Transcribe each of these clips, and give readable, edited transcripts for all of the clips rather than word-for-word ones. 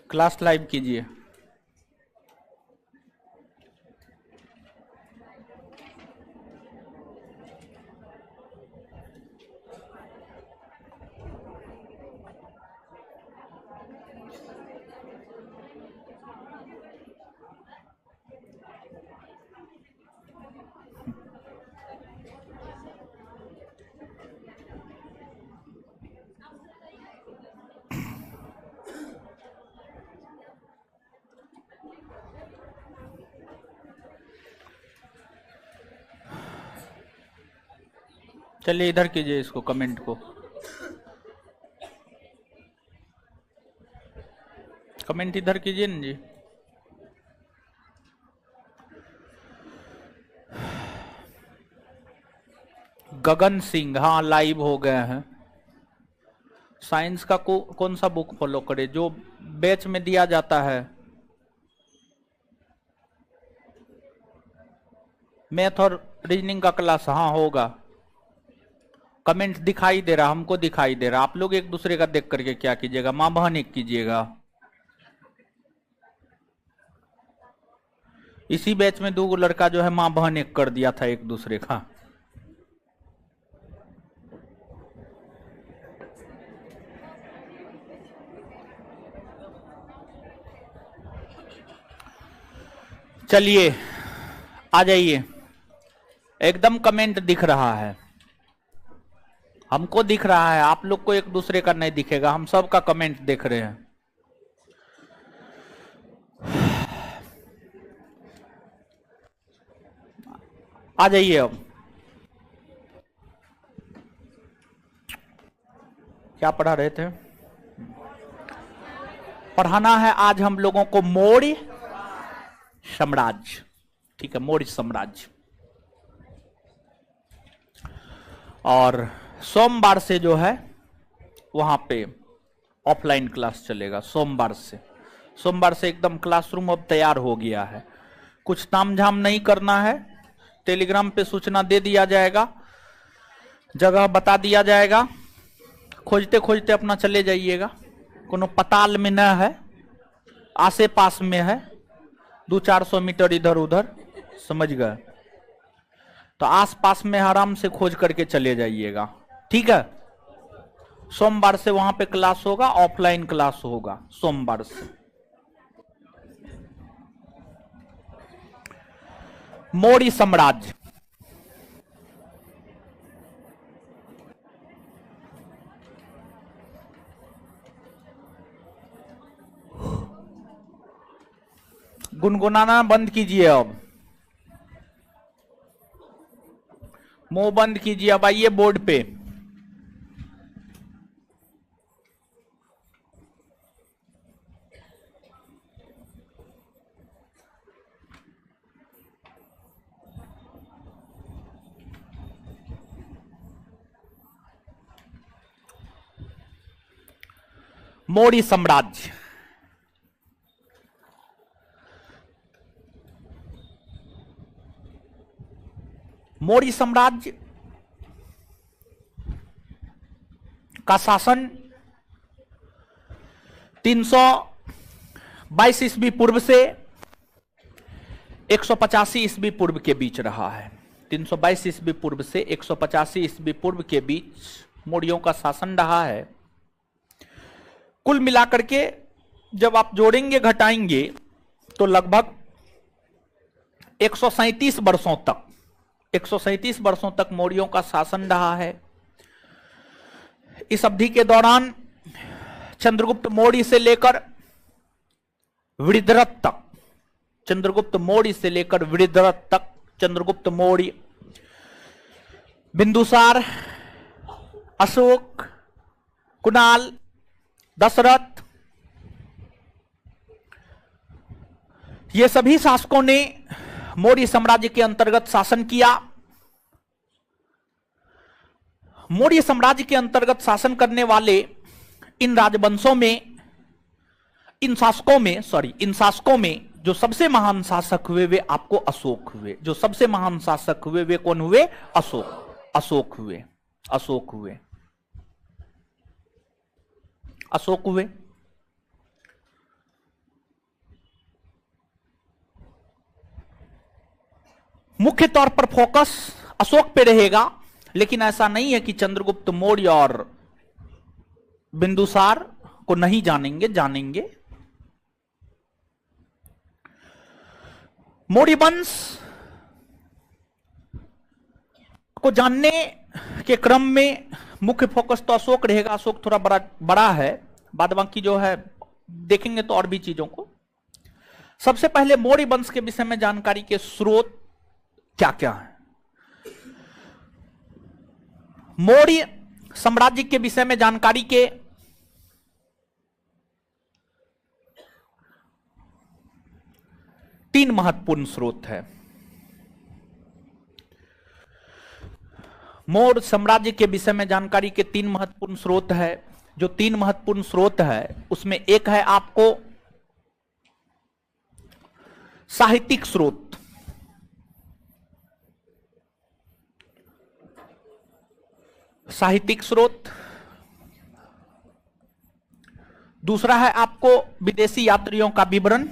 Class live कीजिए। चलिए इधर कीजिए इसको, कमेंट को। कमेंट इधर कीजिए ना जी। गगन सिंह, हाँ लाइव हो गए हैं। साइंस का कौन सा बुक फॉलो करे? जो बैच में दिया जाता है। मैथ और रीजनिंग का क्लास, हाँ होगा। कमेंट दिखाई दे रहा, हमको दिखाई दे रहा। आप लोग एक दूसरे का देख करके क्या कीजिएगा, मां बहन एक कीजिएगा। इसी बैच में 2 लड़का जो है मां बहन एक कर दिया था एक दूसरे का। चलिए आ जाइए। एकदम कमेंट दिख रहा है, हमको दिख रहा है, आप लोग को एक दूसरे का नहीं दिखेगा। हम सब का कमेंट देख रहे हैं। आ जाइए। अब क्या पढ़ा रहे थे? पढ़ाना है आज हम लोगों को मौर्य साम्राज्य। ठीक है, मौर्य साम्राज्य। और सोमवार से जो है वहां पे ऑफलाइन क्लास चलेगा। सोमवार से एकदम क्लासरूम अब तैयार हो गया है। कुछ तामझाम नहीं करना है। टेलीग्राम पे सूचना दे दिया जाएगा, जगह बता दिया जाएगा। खोजते खोजते अपना चले जाइएगा। कोनो पताल में न है, आसे पास में है, 200-400 मीटर इधर उधर, समझ गए? तो आस पास में आराम से खोज करके चले जाइएगा। ठीक है, सोमवार से वहां पे क्लास होगा, ऑफलाइन क्लास होगा सोमवार से। मौर्य साम्राज्य। गुनगुनाना बंद कीजिए, अब मुंह बंद कीजिए। अब आइए बोर्ड पे। मौर्य साम्राज्य। मौर्य साम्राज्य का शासन 322 ईस्वी पूर्व से 185 ईस्वी पूर्व के बीच रहा है। 322 ईस्वी पूर्व से 185 ईस्वी पूर्व के बीच मौर्यों का शासन रहा है। कुल मिलाकर के जब आप जोड़ेंगे घटाएंगे तो लगभग 137 वर्षों तक मौर्यों का शासन रहा है। इस अवधि के दौरान चंद्रगुप्त मौर्य से लेकर वृद्धरथ तक, चंद्रगुप्त मौर्य, बिंदुसार, अशोक, कुणाल, दशरथ, ये सभी शासकों ने मौर्य साम्राज्य के अंतर्गत शासन किया। मौर्य साम्राज्य के अंतर्गत शासन करने वाले इन राजवंशों में, इन शासकों में जो सबसे महान शासक हुए वे आपको अशोक हुए। जो सबसे महान शासक हुए वे कौन हुए? अशोक हुए। मुख्य तौर पर फोकस अशोक पे रहेगा, लेकिन ऐसा नहीं है कि चंद्रगुप्त मौर्य और बिंदुसार को नहीं जानेंगे, जानेंगे। मौर्य वंश को जानने के क्रम में मुख्य फोकस तो अशोक रहेगा। अशोक थोड़ा बड़ा है, बाद बाकी जो है देखेंगे तो और भी चीजों को। सबसे पहले मौर्य वंश के विषय में जानकारी के स्रोत क्या क्या है। मौर्य साम्राज्य के विषय में जानकारी के तीन महत्वपूर्ण स्रोत है। मौर्य साम्राज्य के विषय में जानकारी के तीन महत्वपूर्ण स्रोत है। जो तीन महत्वपूर्ण स्रोत है उसमें एक है आपको साहित्यिक स्रोत, साहित्यिक स्रोत। दूसरा है आपको विदेशी यात्रियों का विवरण।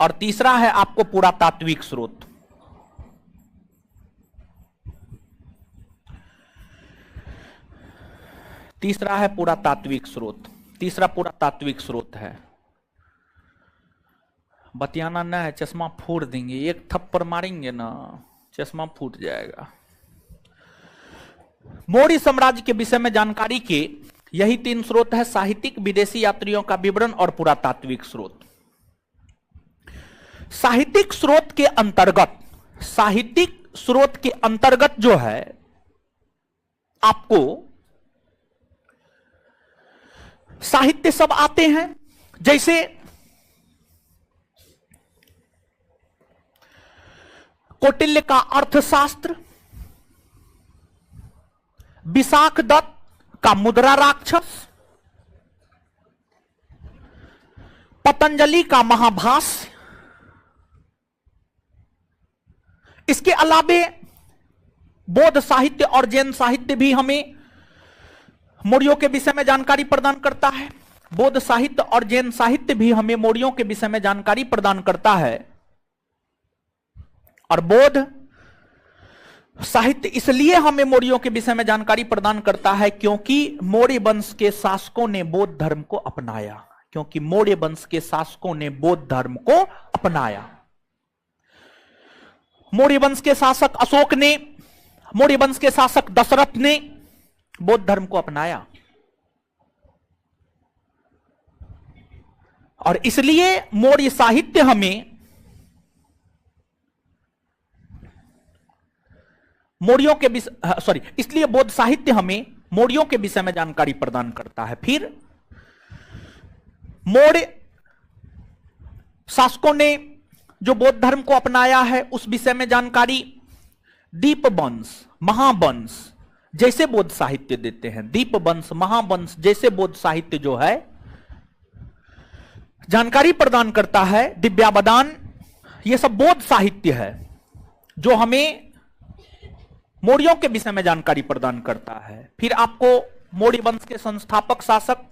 और तीसरा है आपको पुरातात्विक स्रोत। तीसरा है पुरातात्विक स्रोत। तीसरा पुरातात्विक स्रोत है, बतियाना ना है, चश्मा फोड़ देंगे, एक थप्पड़ मारेंगे ना चश्मा फूट जाएगा। मौर्य साम्राज्य के विषय में जानकारी के यही तीन स्रोत है, साहित्यिक, विदेशी यात्रियों का विवरण और पुरातात्विक स्रोत। साहित्यिक स्रोत के अंतर्गत, साहित्यिक स्रोत के अंतर्गत जो है आपको साहित्य सब आते हैं, जैसे कौटिल्य का अर्थशास्त्र, विशाख दत्त का मुद्रा राक्षस, पतंजलि का महाभाष्य। इसके अलावे बौद्ध साहित्य और जैन साहित्य भी हमें मौर्यों के विषय में जानकारी प्रदान करता है। बौद्ध साहित्य और जैन साहित्य भी हमें मौर्यों के विषय में जानकारी प्रदान करता है। और बौद्ध साहित्य इसलिए हमें मौर्यों के विषय में जानकारी प्रदान करता है क्योंकि मौर्य वंश के शासकों ने बौद्ध धर्म को अपनाया। क्योंकि मौर्य वंश के शासकों ने बौद्ध धर्म को अपनाया। मौर्य वंश के शासक अशोक ने, मौर्य वंश के शासक दशरथ ने बौद्ध धर्म को अपनाया। और इसलिए मौर्य साहित्य हमें मौर्यों के इसलिए बौद्ध साहित्य हमें मौर्यों के विषय में जानकारी प्रदान करता है। फिर मौर्य शासकों ने जो बौद्ध धर्म को अपनाया है उस विषय में जानकारी दीपवंश, महावंश जैसे बौद्ध साहित्य देते हैं। दीपवंश, महावंश जैसे बौद्ध साहित्य जो है जानकारी प्रदान करता है। दिव्यावदान, ये सब बौद्ध साहित्य है जो हमें मौर्यों के विषय में जानकारी प्रदान करता है। फिर आपको मौर्य वंश के संस्थापक शासक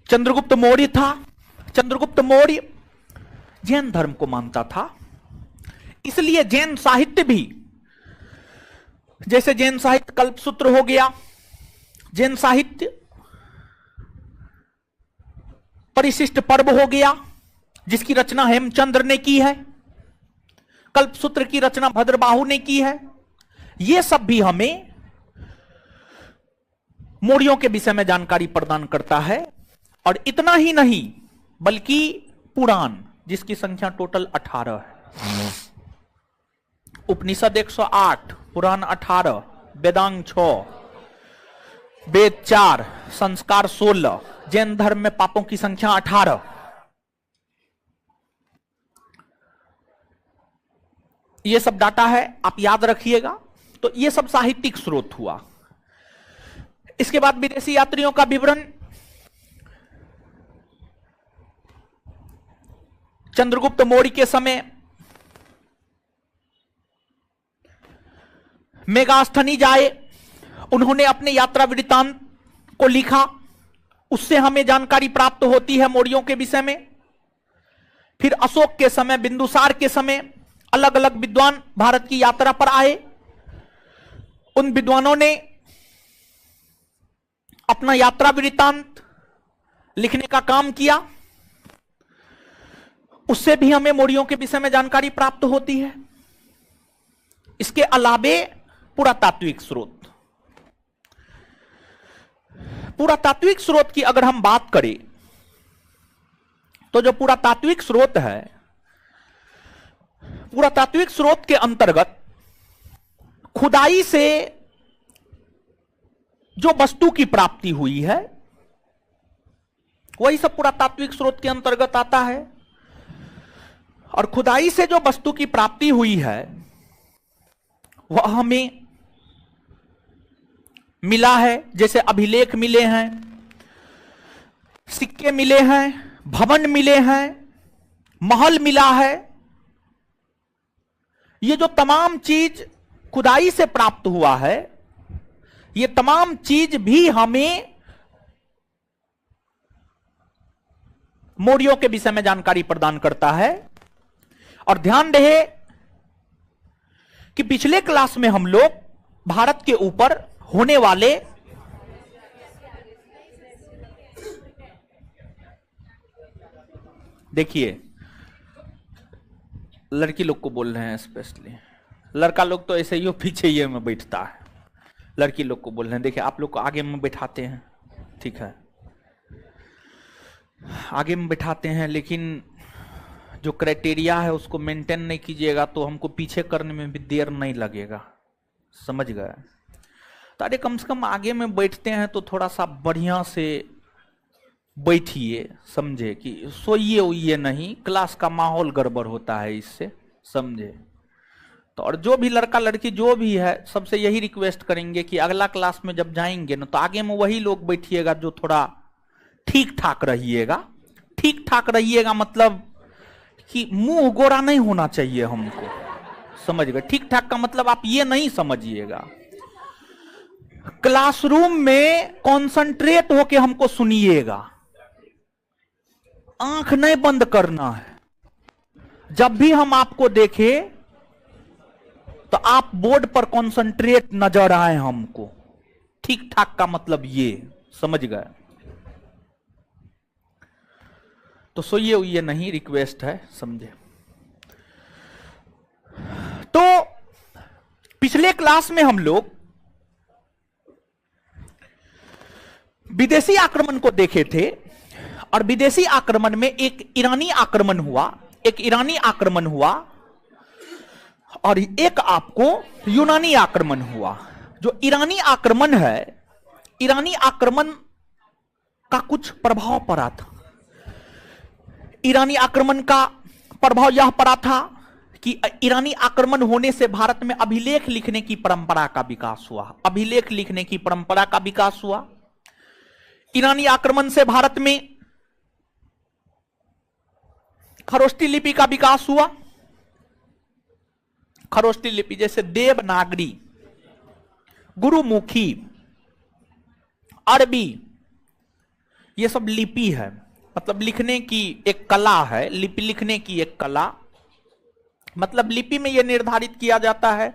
चंद्रगुप्त मौर्य था। चंद्रगुप्त मौर्य जैन धर्म को मानता था, इसलिए जैन साहित्य भी, जैसे जैन साहित्य कल्पसूत्र हो गया, जैन साहित्य परिशिष्ट पर्व हो गया जिसकी रचना हेमचंद्र ने की है, कल्पसूत्र की रचना भद्रबाहु ने की है। यह सब भी हमें मौर्यों के विषय में जानकारी प्रदान करता है। और इतना ही नहीं बल्कि पुराण, जिसकी संख्या टोटल 18 है। उपनिषद 108, पुराण 18, वेदांग 6, वेद 4, संस्कार 16, जैन धर्म में पापों की संख्या 18। ये सब डाटा है, आप याद रखिएगा। तो ये सब साहित्यिक स्रोत हुआ। इसके बाद विदेशी यात्रियों का विवरण। चंद्रगुप्त मौर्य के समय मेगास्थनी जाए, उन्होंने अपने यात्रा वृत्तांत को लिखा, उससे हमें जानकारी प्राप्त होती है मौर्यों के विषय में। फिर अशोक के समय, बिंदुसार के समय अलग अलग विद्वान भारत की यात्रा पर आए, उन विद्वानों ने अपना यात्रा वृत्तांत लिखने का काम किया, उससे भी हमें मौर्यों के विषय में जानकारी प्राप्त होती है। इसके अलावे पुरातात्विक स्रोत, पुरातात्विक स्रोत की अगर हम बात करें तो जो पुरातात्विक स्रोत है, पुरातात्विक स्रोत के अंतर्गत खुदाई से जो वस्तु की प्राप्ति हुई है वही सब पुरातात्विक स्रोत के अंतर्गत आता है। और खुदाई से जो वस्तु की प्राप्ति हुई है वह हमें मिला है, जैसे अभिलेख मिले हैं, सिक्के मिले हैं, भवन मिले हैं, महल मिला है। ये जो तमाम चीज खुदाई से प्राप्त हुआ है, ये तमाम चीज भी हमें मौर्यों के विषय में जानकारी प्रदान करता है। और ध्यान रहे कि पिछले क्लास में हम लोग भारत के ऊपर होने वाले देखिए, लड़की लोग को बोल रहे हैं स्पेशली, लड़का लोग तो ऐसे ही पीछे ही में बैठता है, लड़की लोग को बोल रहे हैं। देखिए आप लोग को आगे में बैठाते हैं, ठीक है, आगे में बैठाते हैं, लेकिन जो क्राइटेरिया है उसको मेंटेन नहीं कीजिएगा तो हमको पीछे करने में भी देर नहीं लगेगा, समझ गए। तो अरे कम से कम आगे में बैठते हैं तो थोड़ा सा बढ़िया से बैठिए, समझे, कि सोइए उइए नहीं, क्लास का माहौल गड़बड़ होता है इससे, समझे। तो और जो भी लड़का लड़की जो भी है, सबसे यही रिक्वेस्ट करेंगे कि अगला क्लास में जब जाएंगे ना तो आगे में वही लोग बैठिएगा जो थोड़ा ठीक ठाक रहिएगा। ठीक ठाक रहिएगा मतलब कि मुंह गोरा नहीं होना चाहिए हमको, समझ गए। ठीक ठाक का मतलब आप ये नहीं समझिएगा, क्लासरूम में कंसंट्रेट होके हमको सुनिएगा, आंख नहीं बंद करना है। जब भी हम आपको देखें तो आप बोर्ड पर कंसंट्रेट नजर आए हमको। ठीक ठाक का मतलब ये, समझ गए। तो सोइए उइए नहीं, रिक्वेस्ट है, समझे। तो पिछले क्लास में हम लोग विदेशी आक्रमण को देखे थे, और विदेशी आक्रमण में एक ईरानी आक्रमण हुआ, एक ईरानी आक्रमण हुआ, और एक आपको यूनानी आक्रमण हुआ। जो ईरानी आक्रमण है, ईरानी आक्रमण का कुछ प्रभाव पड़ा था। ईरानी आक्रमण का प्रभाव यह पड़ा था कि ईरानी आक्रमण होने से भारत में अभिलेख लिखने की परंपरा का विकास हुआ, अभिलेख लिखने की परंपरा का विकास हुआ। ईरानी आक्रमण से भारत में खरोष्टी लिपि का विकास हुआ। खरोष्टी लिपि जैसे देवनागरी, गुरुमुखी, अरबी, ये सब लिपि है, मतलब लिखने की एक कला है, लिपि लिखने की एक कला। मतलब लिपि में यह निर्धारित किया जाता है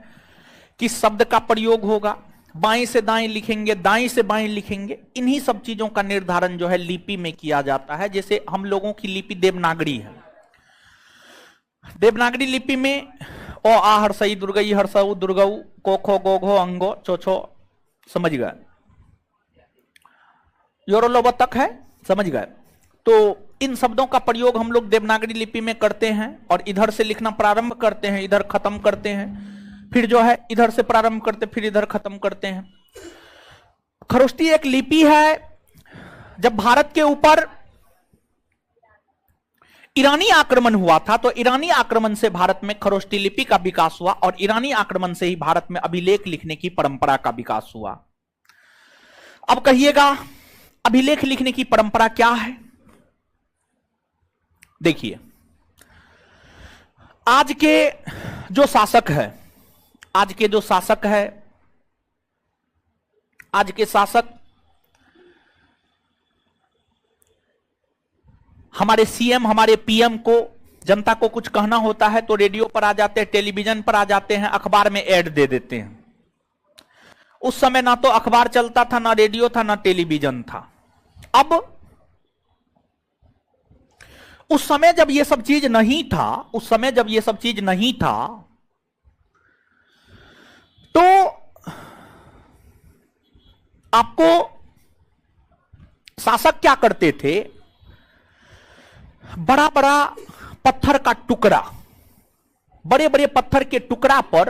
कि शब्द का प्रयोग होगा, बाएं से दाएं लिखेंगे, दाएं से बाएं लिखेंगे, इन्हीं सब चीजों का निर्धारण जो है लिपि में किया जाता है। जैसे हम लोगों की लिपि देवनागरी है। देवनागरी लिपि में ओ आ हर्षई दुर्गई हर्षऊ दुर्गऊ को खो गो घो अंगो चोछो, समझ गए, योरोलोब तक है, समझ गए। तो इन शब्दों का प्रयोग हम लोग देवनागरी लिपि में करते हैं, और इधर से लिखना प्रारंभ करते हैं, इधर खत्म करते हैं, फिर जो है इधर से प्रारंभ करते फिर इधर खत्म करते हैं। खरोष्टी एक लिपि है। जब भारत के ऊपर ईरानी आक्रमण हुआ था तो ईरानी आक्रमण से भारत में खरोष्टी लिपि का विकास हुआ, और ईरानी आक्रमण से ही भारत में अभिलेख लिखने की परंपरा का विकास हुआ। अब कहिएगा अभिलेख लिखने की परंपरा क्या है? देखिए, आज के जो शासक है, आज के जो शासक है आज के शासक हमारे सीएम, हमारे पीएम को, जनता को कुछ कहना होता है तो रेडियो पर आ जाते हैं, टेलीविजन पर आ जाते हैं, अखबार में ऐड दे देते हैं। उस समय ना तो अखबार चलता था, ना रेडियो था, ना टेलीविजन था। अब उस समय जब ये सब चीज नहीं था, उस समय जब ये सब चीज नहीं था, तो आपको शासक क्या करते थे, बड़ा बड़ा पत्थर का टुकड़ा, बड़े बड़े पत्थर के टुकड़ा पर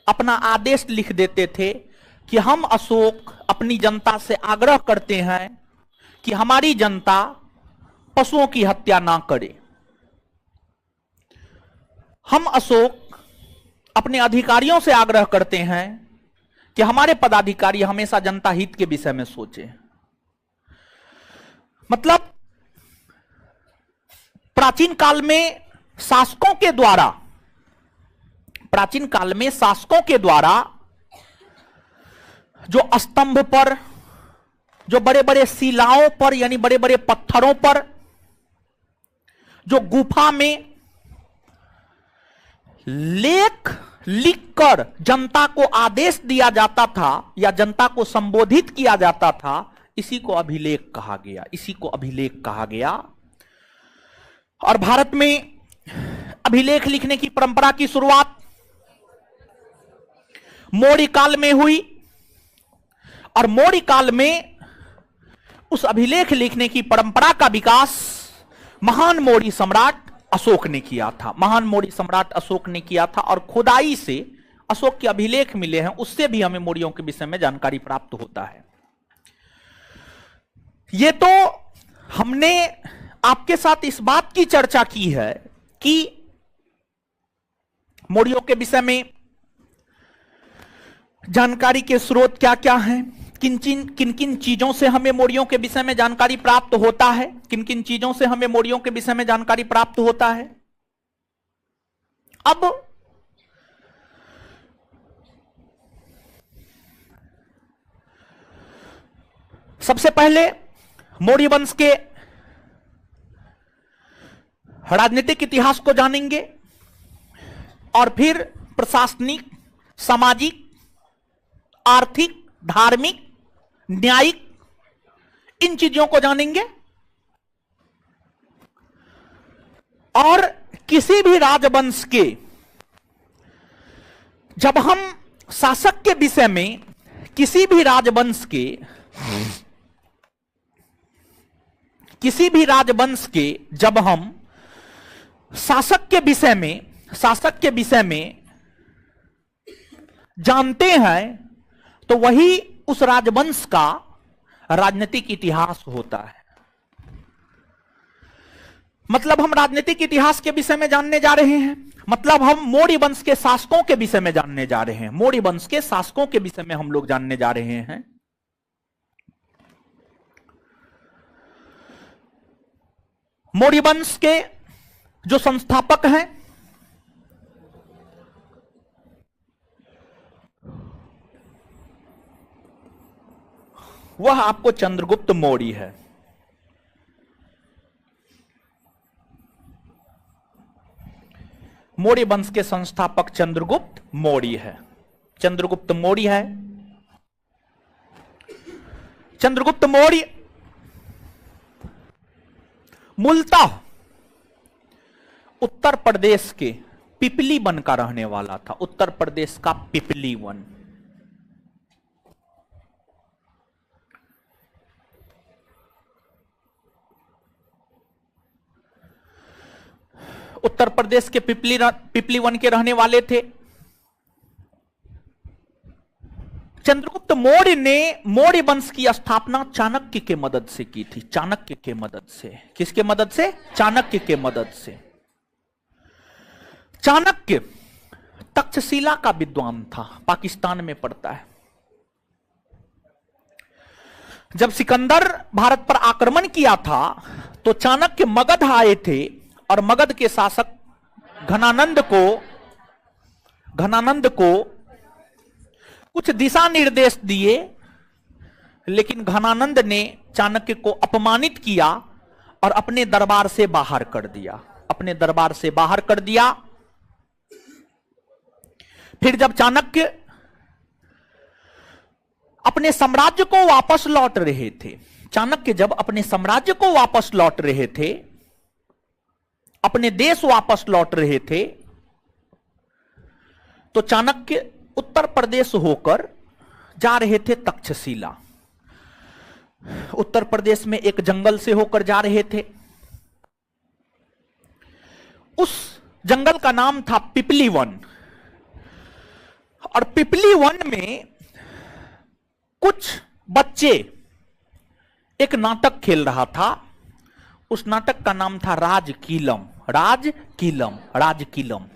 अपना आदेश लिख देते थे कि हम अशोक अपनी जनता से आग्रह करते हैं कि हमारी जनता पशुओं की हत्या ना करे। हम अशोक अपने अधिकारियों से आग्रह करते हैं कि हमारे पदाधिकारी हमेशा जनता हित के विषय में सोचें। मतलब प्राचीन काल में शासकों के द्वारा, प्राचीन काल में शासकों के द्वारा जो स्तंभ पर, जो बड़े बड़े शिलाओं पर, यानी बड़े बड़े पत्थरों पर, जो गुफा में लेख लिखकर जनता को आदेश दिया जाता था या जनता को संबोधित किया जाता था, इसी को अभिलेख कहा गया, इसी को अभिलेख कहा गया। और भारत में अभिलेख लिखने की परंपरा की शुरुआत मौर्य काल में हुई, और मौर्य काल में उस अभिलेख लिखने की परंपरा का विकास महान मौर्य सम्राट अशोक ने किया था। महान मौर्य सम्राट अशोक ने किया था, और खुदाई से अशोक के अभिलेख मिले हैं, उससे भी हमें मौर्यों के विषय में जानकारी प्राप्त होता है। ये तो हमने आपके साथ इस बात की चर्चा की है कि मौर्यों के विषय में जानकारी के स्रोत क्या क्या हैं, किन किन चीजों से हमें मौर्यों के विषय में जानकारी प्राप्त होता है, किन किन चीजों से हमें मौर्यों के विषय में जानकारी प्राप्त होता है। अब सबसे पहले मौर्य वंश के राजनीतिक इतिहास को जानेंगे, और फिर प्रशासनिक, सामाजिक, आर्थिक, धार्मिक, न्यायिक, इन चीजों को जानेंगे। और किसी भी राजवंश के, जब हम शासक के विषय में, किसी भी राजवंश के, किसी भी राजवंश के जब हम शासक के विषय में जानते हैं, तो वही उस राजवंश का राजनीतिक इतिहास होता है। मतलब हम राजनीतिक इतिहास के विषय में जानने जा रहे हैं, मतलब हम मौर्य वंश के शासकों के विषय में जानने जा रहे हैं, मौर्य वंश के शासकों के विषय में हम लोग जानने जा रहे हैं। मौर्य वंश के जो संस्थापक हैं, वह आपको चंद्रगुप्त मौर्य है। मौर्य वंश के संस्थापक चंद्रगुप्त मौर्य है। चंद्रगुप्त मौर्य है। चंद्रगुप्त मौर्य मूलतः उत्तर प्रदेश के पिपली वन का रहने वाला था। उत्तर प्रदेश का पिपली वन। उत्तर प्रदेश के पिपली वन के रहने वाले थे। चंद्रगुप्त मौर्य ने मौर्य वंश की स्थापना चाणक्य के मदद से की थी। चाणक्य के मदद से। किसके मदद से? चाणक्य के मदद से। चाणक्य तक्षशिला का विद्वान था, पाकिस्तान में पड़ता है। जब सिकंदर भारत पर आक्रमण किया था तो चाणक्य मगध आए थे और मगध के शासक घनानंद को कुछ दिशा निर्देश दिए लेकिन घनानंद ने चाणक्य को अपमानित किया और अपने दरबार से बाहर कर दिया, अपने दरबार से बाहर कर दिया। फिर जब चाणक्य अपने साम्राज्य को वापस लौट रहे थे, चाणक्य जब अपने साम्राज्य को वापस लौट रहे थे, अपने देश वापस लौट रहे थे, तो चाणक्य उत्तर प्रदेश होकर जा रहे थे तक्षशिला। उत्तर प्रदेश में एक जंगल से होकर जा रहे थे। उस जंगल का नाम था पिपली वन, और पिपली वन में कुछ बच्चे एक नाटक खेल रहा था। उस नाटक का नाम था राजकीलम, राजकीलम, राजकीलम।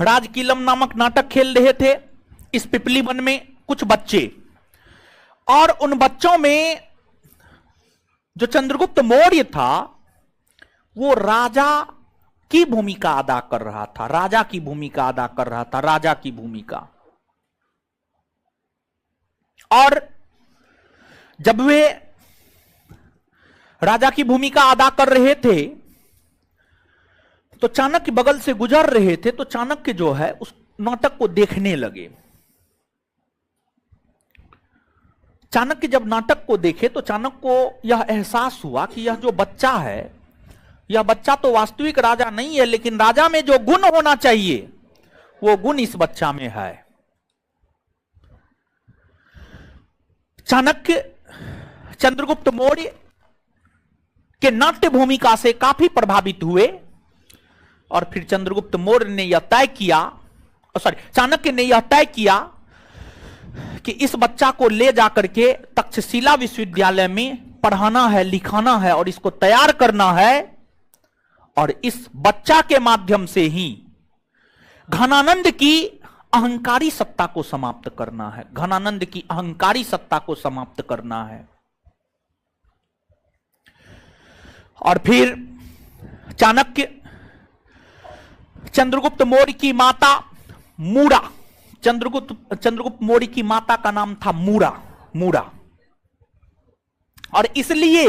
राजकीलम नामक नाटक खेल रहे थे इस पिपली वन में कुछ बच्चे, और उन बच्चों में जो चंद्रगुप्त मौर्य था वो राजा की भूमिका अदा कर रहा था, राजा की भूमिका अदा कर रहा था, राजा की भूमिका। और जब वे राजा की भूमिका अदा कर रहे थे तो चाणक्य बगल से गुजर रहे थे, तो चाणक्य जो है उस नाटक को देखने लगे। चाणक्य जब नाटक को देखे तो चाणक्य को यह एहसास हुआ कि यह जो बच्चा है, यह बच्चा तो वास्तविक राजा नहीं है, लेकिन राजा में जो गुण होना चाहिए वो गुण इस बच्चा में है। चाणक्य चंद्रगुप्त मौर्य के नाट्य भूमिका से काफी प्रभावित हुए, और फिर चंद्रगुप्त मौर्य ने यह तय किया, चाणक्य ने यह तय किया कि इस बच्चा को ले जाकर के तक्षशिला विश्वविद्यालय में पढ़ाना है, लिखाना है और इसको तैयार करना है, और इस बच्चा के माध्यम से ही घनानंद की अहंकारी सत्ता को समाप्त करना है, घनानंद की अहंकारी सत्ता को समाप्त करना है। और फिर चाणक्य चंद्रगुप्त मौर्य की माता मूरा, चंद्रगुप्त मौर्य की माता का नाम था मूरा, और इसलिए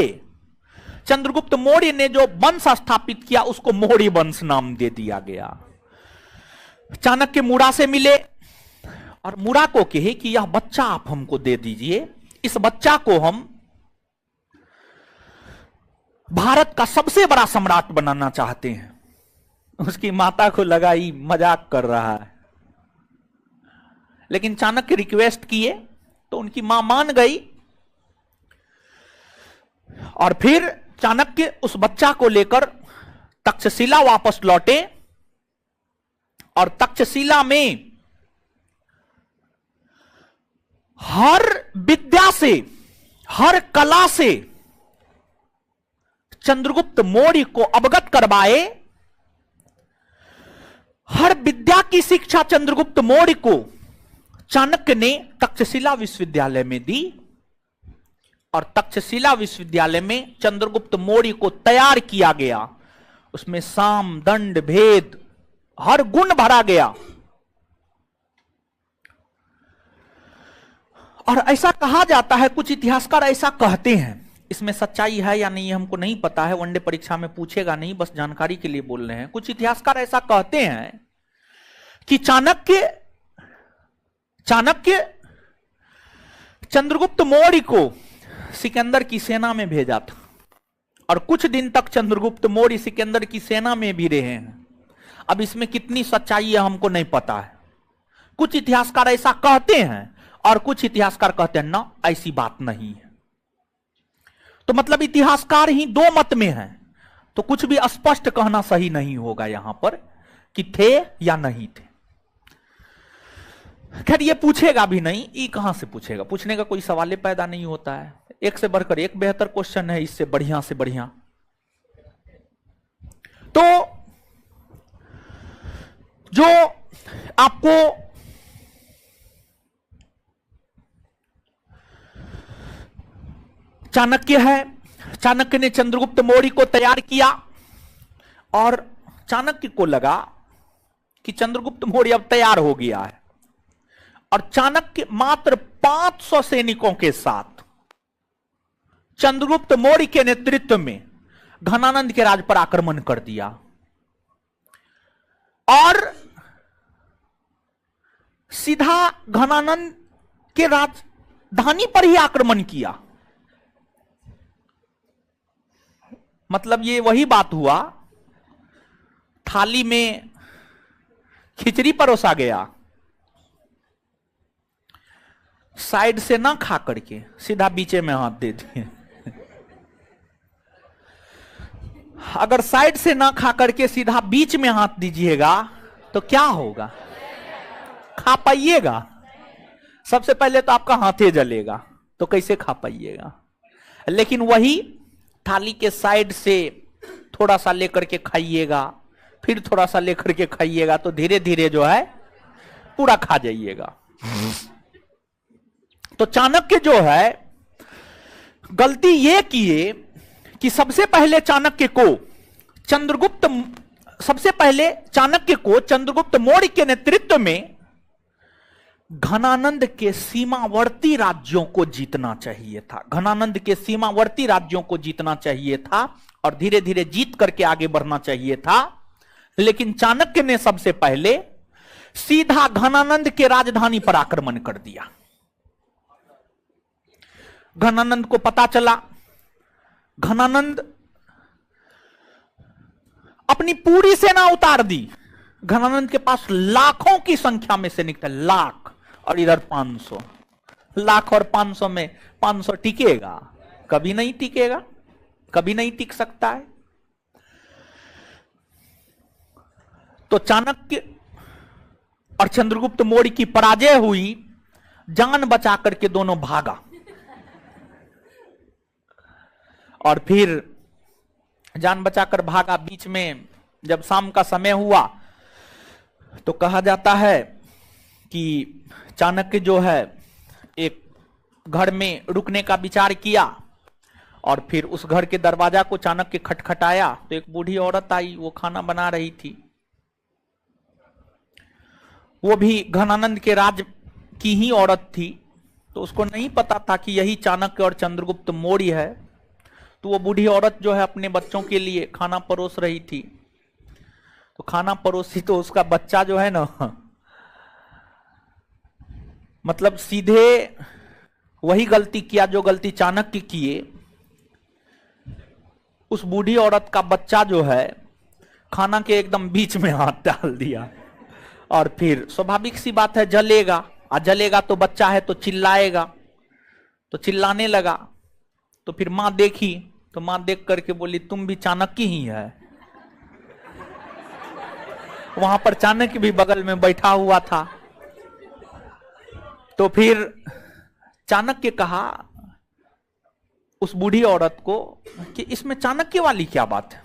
चंद्रगुप्त मौर्य ने जो वंश स्थापित किया उसको मौर्य वंश नाम दे दिया गया। चाणक्य मूरा से मिले और मूरा को कहे कि यह बच्चा आप हमको दे दीजिए, इस बच्चा को हम भारत का सबसे बड़ा सम्राट बनाना चाहते हैं। उसकी माता को लगा ही मजाक कर रहा है, लेकिन चाणक्य रिक्वेस्ट किए तो उनकी मां मान गई, और फिर चाणक्य उस बच्चा को लेकर तक्षशिला वापस लौटे, और तक्षशिला में हर विद्या से, हर कला से चंद्रगुप्त मौर्य को अवगत करवाए। हर विद्या की शिक्षा चंद्रगुप्त मौर्य को चाणक्य ने तक्षशिला विश्वविद्यालय में दी, और तक्षशिला विश्वविद्यालय में चंद्रगुप्त मौर्य को तैयार किया गया। उसमें साम, दंड, भेद, हर गुण भरा गया। और ऐसा कहा जाता है, कुछ इतिहासकार ऐसा कहते हैं, इसमें सच्चाई है या नहीं हमको नहीं पता है, वनडे परीक्षा में पूछेगा नहीं, बस जानकारी के लिए बोल रहे हैं। कुछ इतिहासकार ऐसा कहते हैं कि चाणक्य चंद्रगुप्त मौर्य को सिकंदर की सेना में भेजा था, और कुछ दिन तक चंद्रगुप्त मौर्य सिकंदर की सेना में भी रहे हैं। अब इसमें कितनी सच्चाई है हमको नहीं पता है। कुछ इतिहासकार ऐसा कहते हैं और कुछ इतिहासकार कहते हैं ना, ऐसी बात नहीं है। तो मतलब इतिहासकार ही दो मत में हैं, तो कुछ भी स्पष्ट कहना सही नहीं होगा यहां पर कि थे या नहीं थे। खैर ये पूछेगा भी नहीं, ये कहां से पूछेगा, पूछने का कोई सवाल पैदा नहीं होता है। एक से बढ़कर एक बेहतर क्वेश्चन है, इससे बढ़िया से बढ़िया। तो जो आपको चाणक्य है, चाणक्य ने चंद्रगुप्त मौर्य को तैयार किया, और चाणक्य को लगा कि चंद्रगुप्त मौर्य अब तैयार हो गया है, और चाणक्य मात्र 500 सैनिकों के साथ चंद्रगुप्त मौर्य के नेतृत्व में घनानंद के राज पर आक्रमण कर दिया और सीधा घनानंद के राजधानी पर ही आक्रमण किया। मतलब ये वही बात हुआ, थाली में खिचड़ी परोसा गया, साइड से ना खा करके सीधा बीचे में हाथ दे दिए। अगर साइड से ना खा करके सीधा बीच में हाथ दीजिएगा तो क्या होगा? खा पाइएगा? सबसे पहले तो आपका हाथ ही जलेगा, तो कैसे खा पाइएगा? लेकिन वही थाली के साइड से थोड़ा सा लेकर के खाइएगा, फिर थोड़ा सा लेकर के खाइएगा, तो धीरे धीरे जो है पूरा खा जाइएगा। तो चाणक्य जो है गलती ये किए कि सबसे पहले चाणक्य को चंद्रगुप्त मौर्य के नेतृत्व में घनानंद के सीमावर्ती राज्यों को जीतना चाहिए था। घनानंद के सीमावर्ती राज्यों को जीतना चाहिए था और धीरे धीरे जीत करके आगे बढ़ना चाहिए था। लेकिन चाणक्य ने सबसे पहले सीधा घनानंद के राजधानी पर आक्रमण कर दिया। घनानंद को पता चला, घनानंद अपनी पूरी सेना उतार दी। घनानंद के पास लाखों की संख्या में सैनिक थे, लाख, और इधर 500। लाख और 500 में 500 टिकेगा? कभी नहीं टिकेगा, कभी नहीं टिक सकता है। तो चाणक्य और चंद्रगुप्त मौर्य की पराजय हुई, जान बचा करके दोनों भागा। और फिर जान बचाकर भागा। बीच में जब शाम का समय हुआ तो कहा जाता है कि चाणक्य जो है एक घर में रुकने का विचार किया और फिर उस घर के दरवाजा को चाणक्य खटखटाया तो एक बूढ़ी औरत आई, वो खाना बना रही थी। वो भी घनानंद के राज की ही औरत थी, तो उसको नहीं पता था कि यही चाणक्य और चंद्रगुप्त मौर्य है। तो वो बूढ़ी औरत जो है अपने बच्चों के लिए खाना परोस रही थी। तो खाना परोसी तो उसका बच्चा जो है ना, मतलब सीधे वही गलती किया जो गलती चाणक्य किए। उस बूढ़ी औरत का बच्चा जो है खाना के एकदम बीच में हाथ डाल दिया। और फिर स्वाभाविक सी बात है, जलेगा, और जलेगा तो बच्चा है तो चिल्लाएगा, तो चिल्लाने लगा। तो फिर मां देखी, तो मां देख करके बोली, तुम भी चाणक्य ही है। वहां पर चाणक्य भी बगल में बैठा हुआ था। तो फिर चाणक्य कहा उस बूढ़ी औरत को कि इसमें चाणक्य वाली क्या बात है।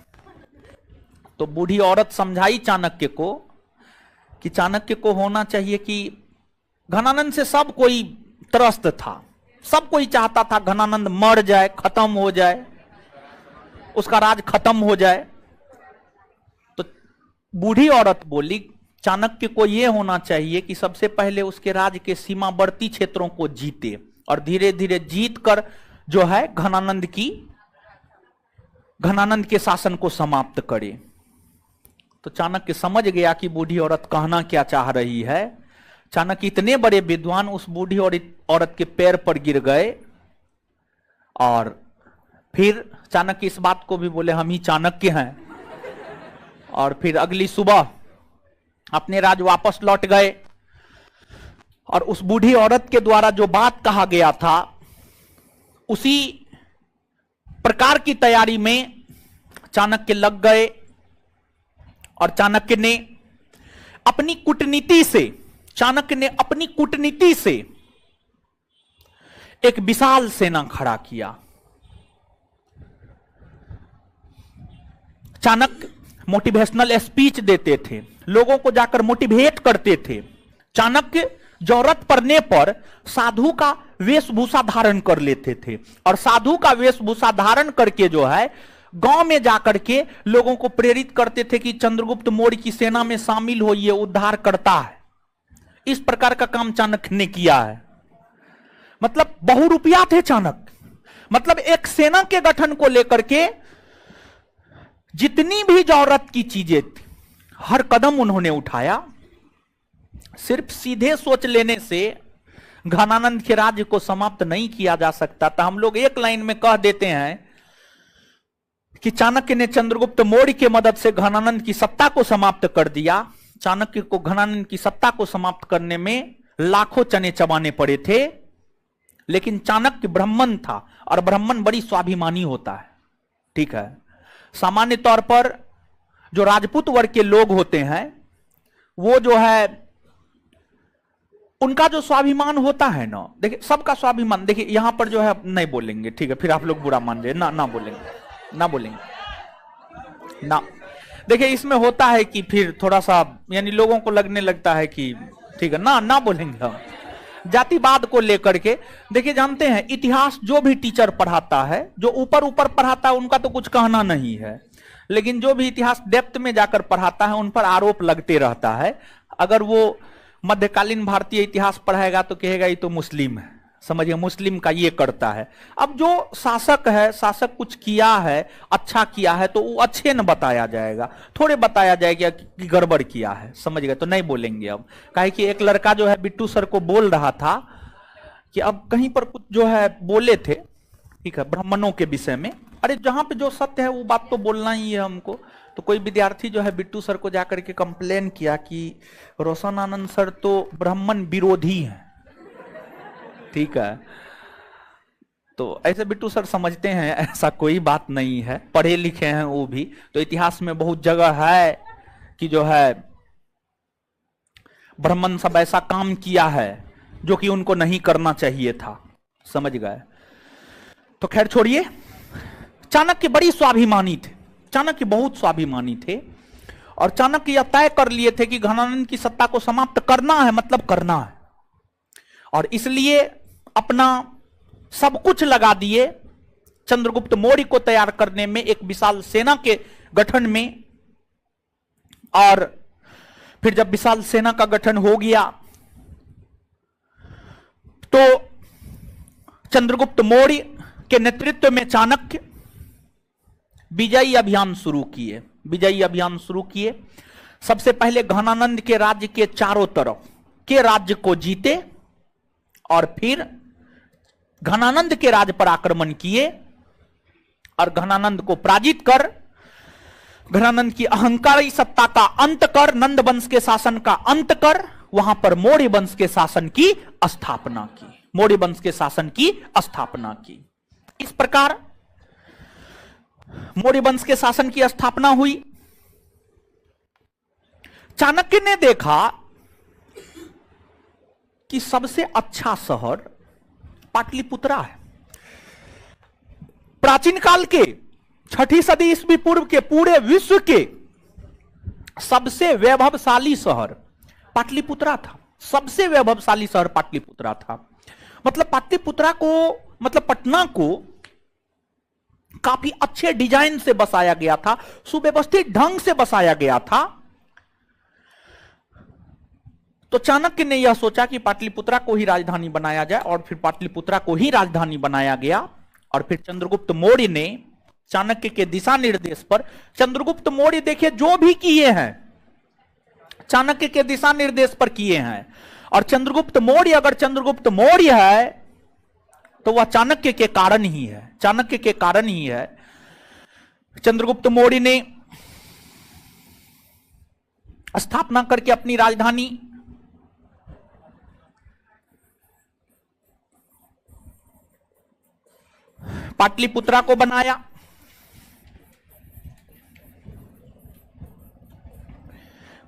तो बूढ़ी औरत समझाई चाणक्य को कि चाणक्य को होना चाहिए कि घनानंद से सब कोई त्रस्त था, सब कोई चाहता था घनानंद मर जाए, खत्म हो जाए, उसका राज खत्म हो जाए। तो बूढ़ी औरत बोली चाणक्य को यह होना चाहिए कि सबसे पहले उसके राज के सीमावर्ती क्षेत्रों को जीते और धीरे धीरे जीत कर जो है घनानंद के शासन को समाप्त करे। तो चाणक्य समझ गया कि बूढ़ी औरत कहना क्या चाह रही है। चाणक्य इतने बड़े विद्वान उस बूढ़ी औरत के पैर पर गिर गए और फिर चाणक्य इस बात को भी बोले, हम ही चाणक्य हैं। और फिर अगली सुबह अपने राज वापस लौट गए और उस बूढ़ी औरत के द्वारा जो बात कहा गया था उसी प्रकार की तैयारी में चाणक्य लग गए। और चाणक्य ने अपनी कूटनीति से एक विशाल सेना खड़ा किया। चाणक्य मोटिवेशनल स्पीच देते थे, लोगों को जाकर मोटिवेट करते थे। चाणक्य जरूरत पड़ने पर साधु का वेशभूषा धारण कर लेते थे और साधु का वेशभूषा धारण करके जो है गांव में जाकर के लोगों को प्रेरित करते थे कि चंद्रगुप्त मौर्य की सेना में शामिल होइए, उद्धार करता है। इस प्रकार का काम चाणक्य ने किया है। मतलब बहुरूपिया थे चाणक्य। मतलब एक सेना के गठन को लेकर के जितनी भी जरूरत की चीजें थी, हर कदम उन्होंने उठाया। सिर्फ सीधे सोच लेने से घनानंद के राज्य को समाप्त नहीं किया जा सकता था। हम लोग एक लाइन में कह देते हैं कि चाणक्य ने चंद्रगुप्त मौर्य की मदद से घनानंद की सत्ता को समाप्त कर दिया। चाणक्य को घनानंद की सत्ता को समाप्त करने में लाखों चने चबाने पड़े थे, लेकिन चाणक्य ब्राह्मण था और ब्राह्मण बड़ी स्वाभिमानी होता है। ठीक है, सामान्य तौर पर जो राजपूत वर्ग के लोग होते हैं वो जो है उनका जो स्वाभिमान होता है ना, देखिए सबका स्वाभिमान, देखिए यहां पर जो है नहीं बोलेंगे, ठीक है, फिर आप लोग बुरा मान जाए, ना बोलेंगे ना। देखिए इसमें होता है कि फिर थोड़ा सा यानी लोगों को लगने लगता है कि ठीक है ना बोलेंगे हम जातिवाद को लेकर के। देखिए जानते हैं इतिहास जो भी टीचर पढ़ाता है, जो ऊपर ऊपर पढ़ाता है उनका तो कुछ कहना नहीं है, लेकिन जो भी इतिहास डेप्थ में जाकर पढ़ाता है उन पर आरोप लगते रहता है। अगर वो मध्यकालीन भारतीय इतिहास पढ़ाएगा तो कहेगा ये तो मुस्लिम है, समझिए मुस्लिम का ये करता है। अब जो शासक है, शासक कुछ किया है, अच्छा किया है तो वो अच्छे न बताया जाएगा, थोड़े बताया जाएगा कि गड़बड़ किया है, समझ गए, तो नहीं बोलेंगे। अब काहे कि एक लड़का जो है बिट्टू सर को बोल रहा था कि अब कहीं पर कुछ जो है बोले थे, ठीक है, ब्राह्मणों के विषय में, अरे जहां पे जो सत्य है वो बात तो बोलना ही है हमको। तो कोई विद्यार्थी जो है बिट्टू सर को जाकर के कंप्लेन किया कि रोशन आनंद सर तो ब्राह्मण विरोधी हैं। ठीक है, तो ऐसे बिट्टू सर समझते हैं ऐसा कोई बात नहीं है, पढ़े लिखे हैं वो भी, तो इतिहास में बहुत जगह है कि जो है ब्राह्मण सब ऐसा काम किया है जो कि उनको नहीं करना चाहिए था, समझ गए। तो खैर छोड़िए, चाणक्य बड़ी स्वाभिमानी थे, चाणक्य बहुत स्वाभिमानी थे और चाणक्य यह तय कर लिए थे कि घनानंद की सत्ता को समाप्त करना है, मतलब करना है, और इसलिए अपना सब कुछ लगा दिए चंद्रगुप्त मौर्य को तैयार करने में, एक विशाल सेना के गठन में। और फिर जब विशाल सेना का गठन हो गया तो चंद्रगुप्त मौर्य के नेतृत्व में चाणक्य विजयी अभियान शुरू किए। सबसे पहले घनानंद के राज्य के चारों तरफ के राज्य को जीते और फिर घनानंद के राज्य पर आक्रमण किए और घनानंद को पराजित कर घनानंद की अहंकारी सत्ता का अंत कर, नंद वंश के शासन का अंत कर, वहां पर मौर्य वंश के शासन की स्थापना की। इस प्रकार मौर्य वंश के शासन की स्थापना हुई। चाणक्य ने देखा कि सबसे अच्छा शहर पाटलिपुत्रा है। प्राचीन काल के 6ठी सदी ईस्वी पूर्व के पूरे विश्व के सबसे वैभवशाली शहर पाटलिपुत्रा था। सबसे वैभवशाली शहर पाटलिपुत्रा था। मतलब पाटलिपुत्रा को, मतलब पटना को काफी अच्छे डिजाइन से बसाया गया था, सुव्यवस्थित ढंग से बसाया गया था। तो चाणक्य ने यह सोचा कि पाटलिपुत्रा को ही राजधानी बनाया जाए और फिर पाटलिपुत्रा को ही राजधानी बनाया गया। और फिर चंद्रगुप्त मौर्य ने चाणक्य के दिशा निर्देश पर, चंद्रगुप्त मौर्य देखिए जो भी किए हैं चाणक्य के दिशा निर्देश पर किए हैं। और चंद्रगुप्त मौर्य, अगर चंद्रगुप्त मौर्य है तो वह चाणक्य के कारण ही है, चाणक्य के कारण ही है। चंद्रगुप्त मौर्य ने स्थापना करके अपनी राजधानी पाटलिपुत्रा को बनाया।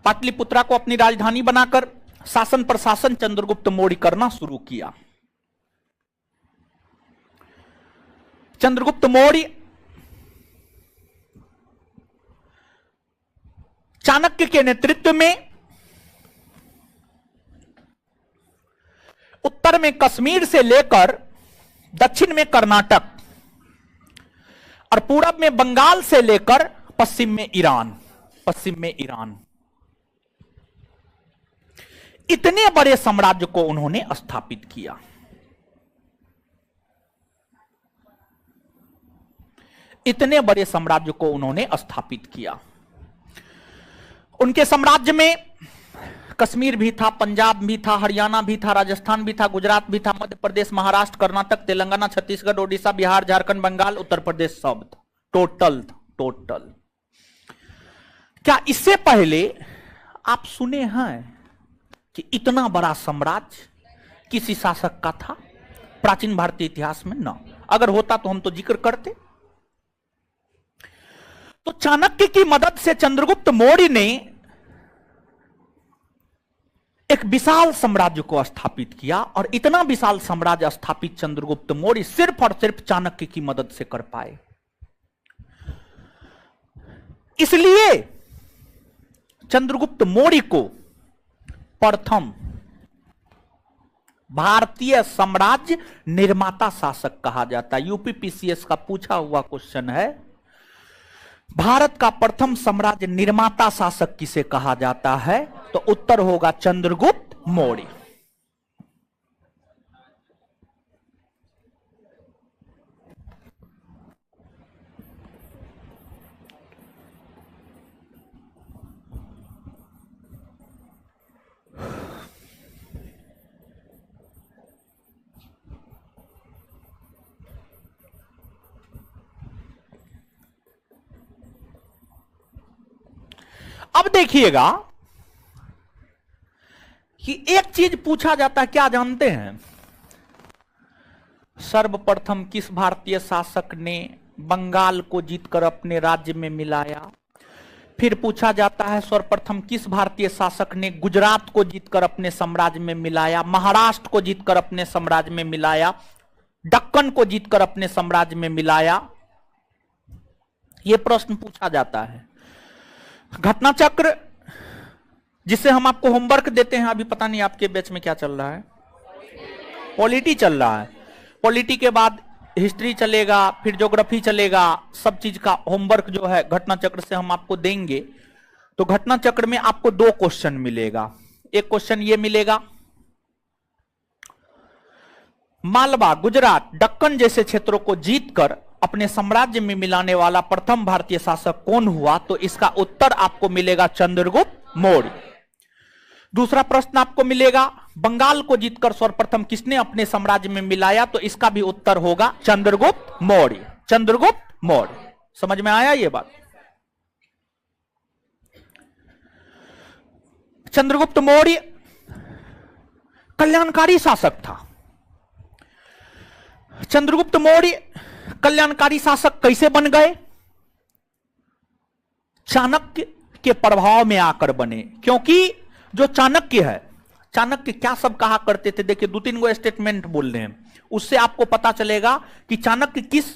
पाटलिपुत्रा को अपनी राजधानी बनाकर शासन प्रशासन चंद्रगुप्त मौर्य करना शुरू किया। चंद्रगुप्त मौर्य चाणक्य के नेतृत्व में उत्तर में कश्मीर से लेकर दक्षिण में कर्नाटक और पूरब में बंगाल से लेकर पश्चिम में ईरान, पश्चिम में ईरान। इतने बड़े साम्राज्य को उन्होंने स्थापित किया। इतने बड़े साम्राज्य को उन्होंने स्थापित किया। उनके साम्राज्य में कश्मीर भी था, पंजाब भी था, हरियाणा भी था, राजस्थान भी था, गुजरात भी था, मध्य प्रदेश, महाराष्ट्र, कर्नाटक, तेलंगाना, छत्तीसगढ़, ओडिशा, बिहार, झारखंड, बंगाल, उत्तर प्रदेश, सब था। टोटल। क्या इससे पहले आप सुने हैं कि इतना बड़ा साम्राज्य किसी शासक का था प्राचीन भारतीय इतिहास में? ना। अगर होता तो हम तो जिक्र करते। तो चाणक्य की मदद से चंद्रगुप्त मौर्य ने एक विशाल साम्राज्य को स्थापित किया, और इतना विशाल साम्राज्य स्थापित चंद्रगुप्त मौर्य सिर्फ और सिर्फ चाणक्य की मदद से कर पाए। इसलिए चंद्रगुप्त मौर्य को प्रथम भारतीय साम्राज्य निर्माता शासक कहा जाता है। यूपीपीसीएस का पूछा हुआ क्वेश्चन है, भारत का प्रथम साम्राज्य निर्माता शासक किसे कहा जाता है? तो उत्तर होगा चंद्रगुप्त मौर्य। अब देखिएगा कि एक चीज पूछा जाता है, क्या जानते हैं? सर्वप्रथम किस भारतीय शासक ने बंगाल को जीतकर अपने राज्य में मिलाया? फिर पूछा जाता है सर्वप्रथम किस भारतीय शासक ने गुजरात को जीतकर अपने साम्राज्य में मिलाया, महाराष्ट्र को जीतकर अपने साम्राज्य में मिलाया, दक्कन को जीतकर अपने साम्राज्य में मिलाया? यह प्रश्न पूछा जाता है। घटना चक्र जिसे हम आपको होमवर्क देते हैं, अभी पता नहीं आपके बैच में क्या चल रहा है, पॉलिटी चल रहा है। पॉलिटी के बाद हिस्ट्री चलेगा, फिर ज्योग्राफी चलेगा, सब चीज का होमवर्क जो है घटना चक्र से हम आपको देंगे। तो घटना चक्र में आपको 2 क्वेश्चन मिलेगा। एक क्वेश्चन ये मिलेगा, मालवा, गुजरात, दक्कन जैसे क्षेत्रों को जीतकर अपने साम्राज्य में मिलाने वाला प्रथम भारतीय शासक कौन हुआ? तो इसका उत्तर आपको मिलेगा चंद्रगुप्त मौर्य। दूसरा प्रश्न आपको मिलेगा, बंगाल को जीतकर सर्वप्रथम किसने अपने साम्राज्य में मिलाया? तो इसका भी उत्तर होगा चंद्रगुप्त मौर्य। चंद्रगुप्त मौर्य। समझ में आया ये बात? चंद्रगुप्त मौर्य कल्याणकारी शासक था। चंद्रगुप्त मौर्य कल्याणकारी शासक कैसे बन गए? चाणक्य के प्रभाव में आकर बने। क्योंकि जो चाणक्य है, चाणक्य क्या सब कहा करते थे, देखिए 2-3 गो स्टेटमेंट बोल रहे हैं, उससे आपको पता चलेगा कि चाणक्य किस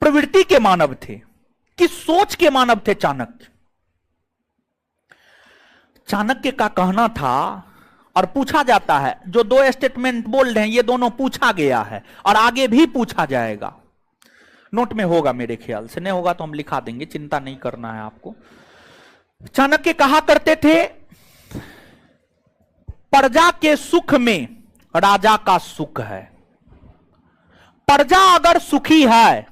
प्रवृत्ति के मानव थे, किस सोच के मानव थे। चाणक्य का कहना था, और पूछा जाता है, जो 2 स्टेटमेंट बोल रहे हैं ये दोनों पूछा गया है और आगे भी पूछा जाएगा। नोट में होगा मेरे ख्याल से, नहीं होगा तो हम लिखा देंगे, चिंता नहीं करना है आपको। चाणक्य कहा करते थे, प्रजा के सुख में राजा का सुख है। प्रजा अगर सुखी है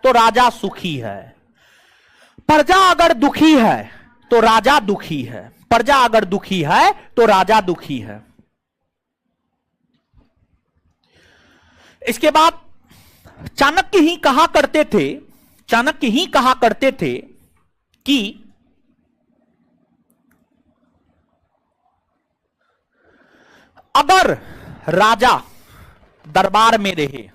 तो राजा सुखी है, प्रजा अगर दुखी है तो राजा दुखी है, प्रजा अगर दुखी है तो राजा दुखी है। इसके बाद चाणक्य ही कहा करते थे कि अगर राजा दरबार में रहे,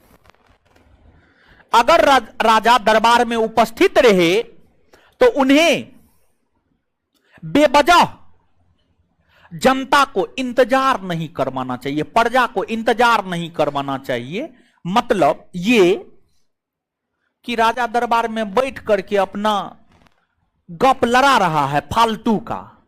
अगर राजा दरबार में उपस्थित रहे तो उन्हें बेवजह जनता को इंतजार नहीं करवाना चाहिए, प्रजा को इंतजार नहीं करवाना चाहिए। मतलब ये कि राजा दरबार में बैठ करके अपना गप लड़ा रहा है फालतू का,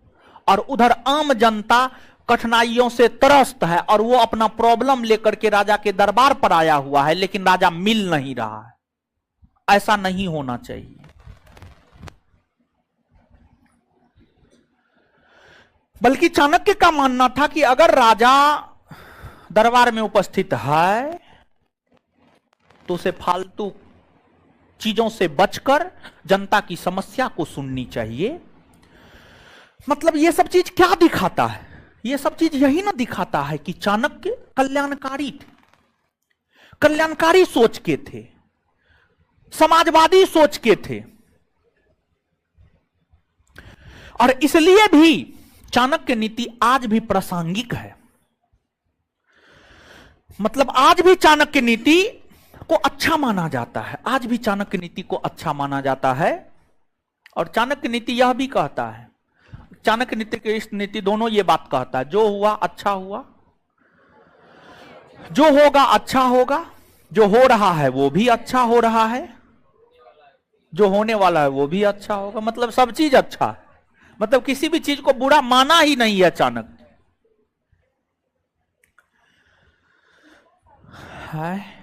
और उधर आम जनता कठिनाइयों से त्रस्त है और वो अपना प्रॉब्लम लेकर के राजा के दरबार पर आया हुआ है, लेकिन राजा मिल नहीं रहा है। ऐसा नहीं होना चाहिए। बल्कि चाणक्य का मानना था कि अगर राजा दरबार में उपस्थित है तो उसे फालतू चीजों से बचकर जनता की समस्या को सुननी चाहिए। मतलब ये सब चीज क्या दिखाता है? ये सब चीज यही ना दिखाता है कि चाणक्य कल्याणकारी थे, कल्याणकारी सोच के थे, समाजवादी सोच के थे। और इसलिए भी चाणक्य नीति आज भी प्रासंगिक है। मतलब आज भी चाणक्य नीति को अच्छा माना जाता है, आज भी चाणक्य नीति को अच्छा माना जाता है। और चाणक्य नीति यह भी कहता है, चाणक्य नीति के इस नीति दोनों ये बात कहता है, जो हुआ अच्छा हुआ, जो होगा अच्छा होगा, जो हो रहा है वो भी अच्छा हो रहा है, जो होने वाला है वो भी अच्छा होगा। मतलब सब चीज अच्छा है, मतलब किसी भी चीज को बुरा माना ही नहीं है चाणक्य है।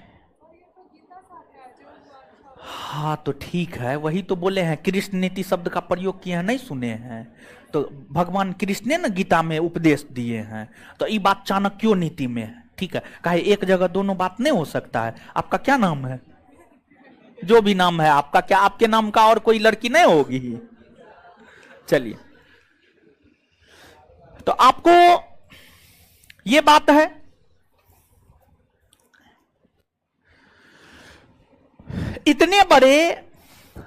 हाँ तो ठीक है, वही तो बोले हैं, कृष्ण नीति शब्द का प्रयोग किए हैं, नहीं सुने हैं? तो भगवान कृष्ण ने ना गीता में उपदेश दिए हैं, तो ये बात चाणक्य नीति में है। ठीक है, कहे एक जगह दोनों बात नहीं हो सकता है। आपका क्या नाम है? जो भी नाम है आपका, क्या आपके नाम का और कोई लड़की नहीं होगी? चलिए, तो आपको ये बात है। इतने बड़े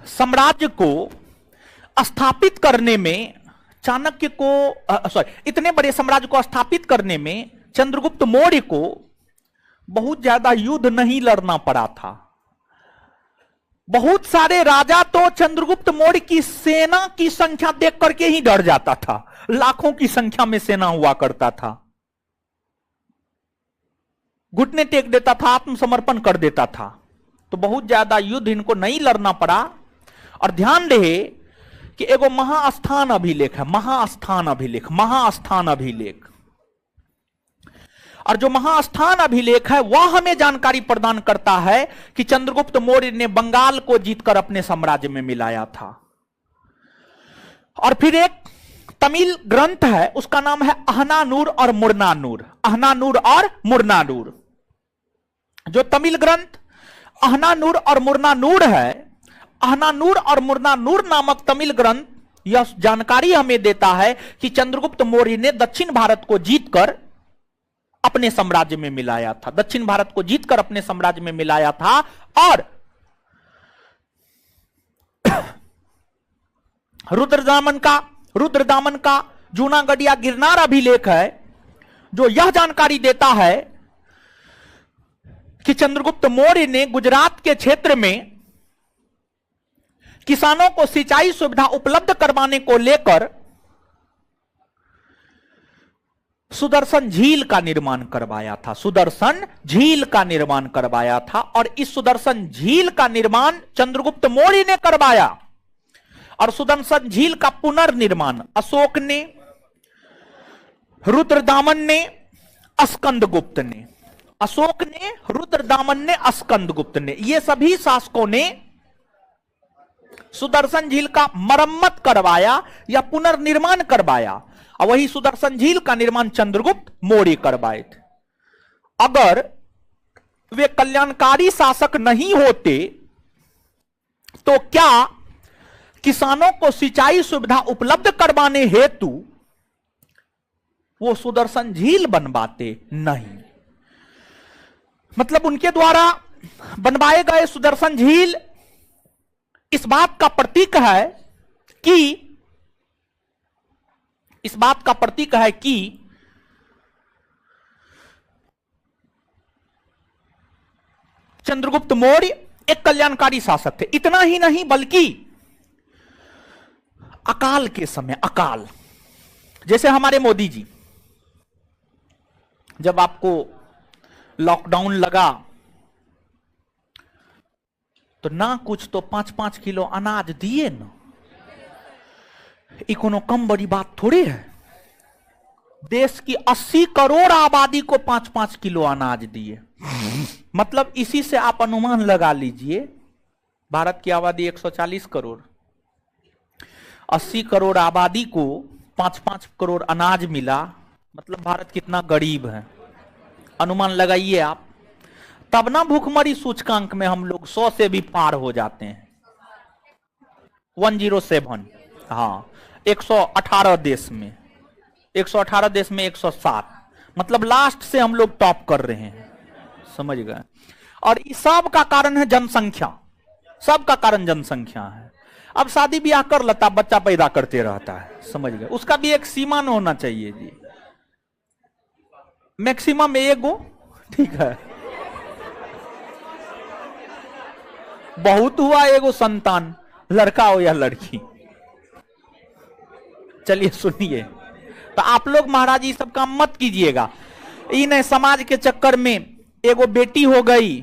साम्राज्य को स्थापित करने में चाणक्य को इतने बड़े साम्राज्य को स्थापित करने में चंद्रगुप्त मौर्य को बहुत ज्यादा युद्ध नहीं लड़ना पड़ा था। बहुत सारे राजा तो चंद्रगुप्त मौर्य की सेना की संख्या देख करके ही डर जाता था, लाखों की संख्या में सेना हुआ करता था, घुटने टेक देता था, आत्मसमर्पण कर देता था। तो बहुत ज्यादा युद्ध इनको नहीं लड़ना पड़ा। और ध्यान रहे कि एगो महास्थान अभिलेख है, महास्थान अभिलेख, महास्थान अभिलेख। और जो महास्थान अभिलेख है वह हमें जानकारी प्रदान करता है कि चंद्रगुप्त मौर्य ने बंगाल को जीतकर अपने साम्राज्य में मिलाया था। और फिर एक तमिल ग्रंथ है, उसका नाम है अहनानूर और मुरनानूर, अहनानूर और मुरनानूर। जो तमिल ग्रंथ अहनानूर और मुरनानूर है, अहनानूर और मुरनानूर नामक तमिल ग्रंथ यह जानकारी हमें देता है कि चंद्रगुप्त मौर्य ने दक्षिण भारत को जीतकर अपने साम्राज्य में मिलाया था, दक्षिण भारत को जीतकर अपने साम्राज्य में मिलाया था। और रुद्रदामन का जूनागढ़ या गिरनार अभिलेख है जो यह जानकारी देता है कि चंद्रगुप्त मौर्य ने गुजरात के क्षेत्र में किसानों को सिंचाई सुविधा उपलब्ध करवाने को लेकर सुदर्शन झील का निर्माण करवाया था, सुदर्शन झील का निर्माण करवाया था। और इस सुदर्शन झील का निर्माण चंद्रगुप्त मौर्य ने करवाया। और सुदर्शन झील का पुनर्निर्माण अशोक ने, रुद्रदामन ने, स्कंदगुप्त ने, अशोक ने, रुद्रदामन ने, स्कंदगुप्त ने, ये सभी शासकों ने सुदर्शन झील का मरम्मत करवाया या पुनर्निर्माण करवाया। और वही सुदर्शन झील का निर्माण चंद्रगुप्त मौर्य करवाए थे। अगर वे कल्याणकारी शासक नहीं होते तो क्या किसानों को सिंचाई सुविधा उपलब्ध करवाने हेतु वो सुदर्शन झील बनवाते? नहीं। मतलब उनके द्वारा बनवाए गए सुदर्शन झील इस बात का प्रतीक है कि चंद्रगुप्त मौर्य एक कल्याणकारी शासक थे। इतना ही नहीं बल्कि अकाल के समय, अकाल जैसे हमारे मोदी जी, जब आपको लॉकडाउन लगा तो ना कुछ तो 5-5 किलो अनाज दिए ना। ये कोनो कम बड़ी बात थोड़ी है। देश की 80 करोड़ आबादी को 5-5 किलो अनाज दिए। मतलब इसी से आप अनुमान लगा लीजिए भारत की आबादी 140 करोड़, 80 करोड़ आबादी को 5-5 करोड़ अनाज मिला, मतलब भारत कितना गरीब है, अनुमान लगाइए आप। तब ना भूखमरी सूचकांक में हम लोग 100 से भी पार हो जाते हैं। 107, हाँ 118 देश में, 118 देश में 107, मतलब लास्ट से हम लोग टॉप कर रहे हैं, समझ गए। और इस सब का कारण है जनसंख्या, सब का कारण जनसंख्या है। अब शादी ब्याह कर लेता, बच्चा पैदा करते रहता है, समझ गए। उसका भी एक सीमा न होना चाहिए जी, मैक्सिमम एगो, ठीक है। बहुत हुआ एगो संतान, लड़का हो या लड़की। चलिए सुनिए, तो आप लोग महाराज ये सब काम मत कीजिएगा। इन समाज के चक्कर में एगो बेटी हो गई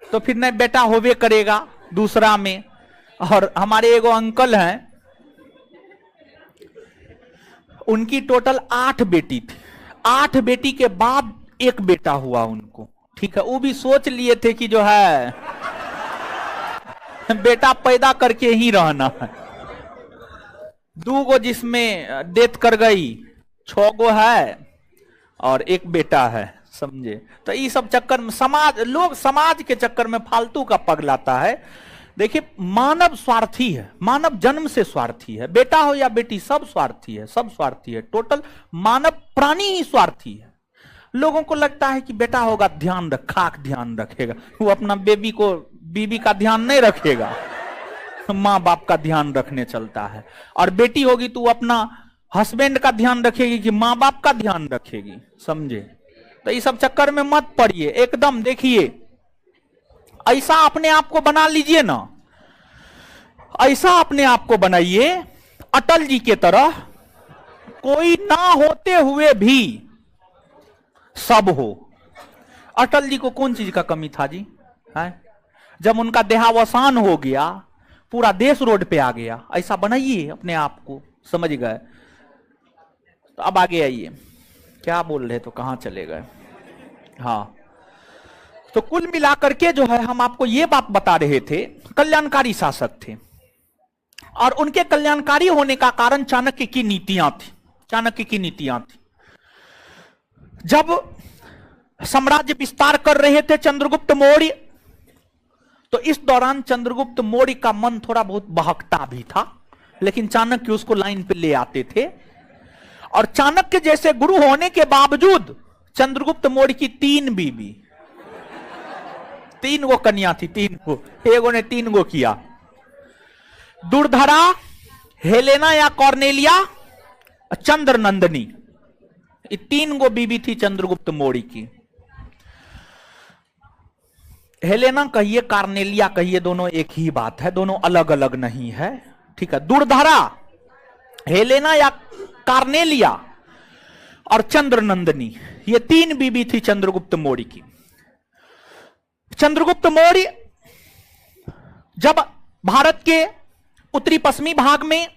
तो फिर नहीं बेटा होवे करेगा दूसरा में। और हमारे एगो अंकल हैं, उनकी टोटल 8 बेटी थी, 8 बेटी के बाद एक बेटा हुआ उनको, ठीक है। वो भी सोच लिए थे कि जो है बेटा पैदा करके ही रहना है। 2 गो जिसमें डेथ कर गई, 6 गो है और एक बेटा है, समझे। तो ये सब चक्कर में लोग समाज के चक्कर में फालतू का पगलाता है। देखिए मानव स्वार्थी है, मानव जन्म से स्वार्थी है, बेटा हो या बेटी सब स्वार्थी है, सब स्वार्थी है। टोटल मानव प्राणी ही स्वार्थी है। लोगों को लगता है कि बेटा होगा ध्यान रखेगा, वो अपना बीबी का ध्यान नहीं रखेगा, माँ बाप का ध्यान रखने चलता है। और बेटी होगी तो अपना हस्बैंड का ध्यान रखेगी कि माँ बाप का ध्यान रखेगी, समझे। तो इस सब चक्कर में मत पड़िए एकदम। देखिए ऐसा अपने आप को बना लीजिए ना, ऐसा अपने आप को बनाइए अटल जी के तरह, कोई ना होते हुए भी सब हो। अटल जी को कौन चीज का कमी था जी, है? जब उनका देहावसान हो गया, पूरा देश रोड पे आ गया। ऐसा बनाइए अपने आप को, समझ गए। तो अब आगे आइए, क्या बोल रहे तो कहां चले गए। हाँ, तो कुल मिलाकर के जो है हम आपको ये बात बता रहे थे, कल्याणकारी शासक थे और उनके कल्याणकारी होने का कारण चाणक्य की नीतियां थी, चाणक्य की नीतियां थी। जब साम्राज्य विस्तार कर रहे थे चंद्रगुप्त मौर्य, तो इस दौरान चंद्रगुप्त मौर्य का मन थोड़ा बहुत बहकता भी था, लेकिन चाणक्य उसको लाइन पे ले आते थे। और चाणक्य जैसे गुरु होने के बावजूद चंद्रगुप्त मौर्य की 3 बीबी, 3 गो कन्या थी, 3 गो, एगो ने 3 गो किया। दुर्धरा, हेलेना या कॉर्नेलिया, चंद्र नंदनी, ये 3 गो बीबी थी चंद्रगुप्त मौर्य की। हेलेना कहिए कार्नेलिया कहिए, दोनों एक ही बात है, दोनों अलग अलग नहीं है, ठीक है। दुर्धरा, हेलेना या कार्नेलिया और चंद्र नंदनी, ये 3 बीबी थी चंद्रगुप्त मौर्य की। चंद्रगुप्त मौर्य जब भारत के उत्तरी पश्चिमी भाग में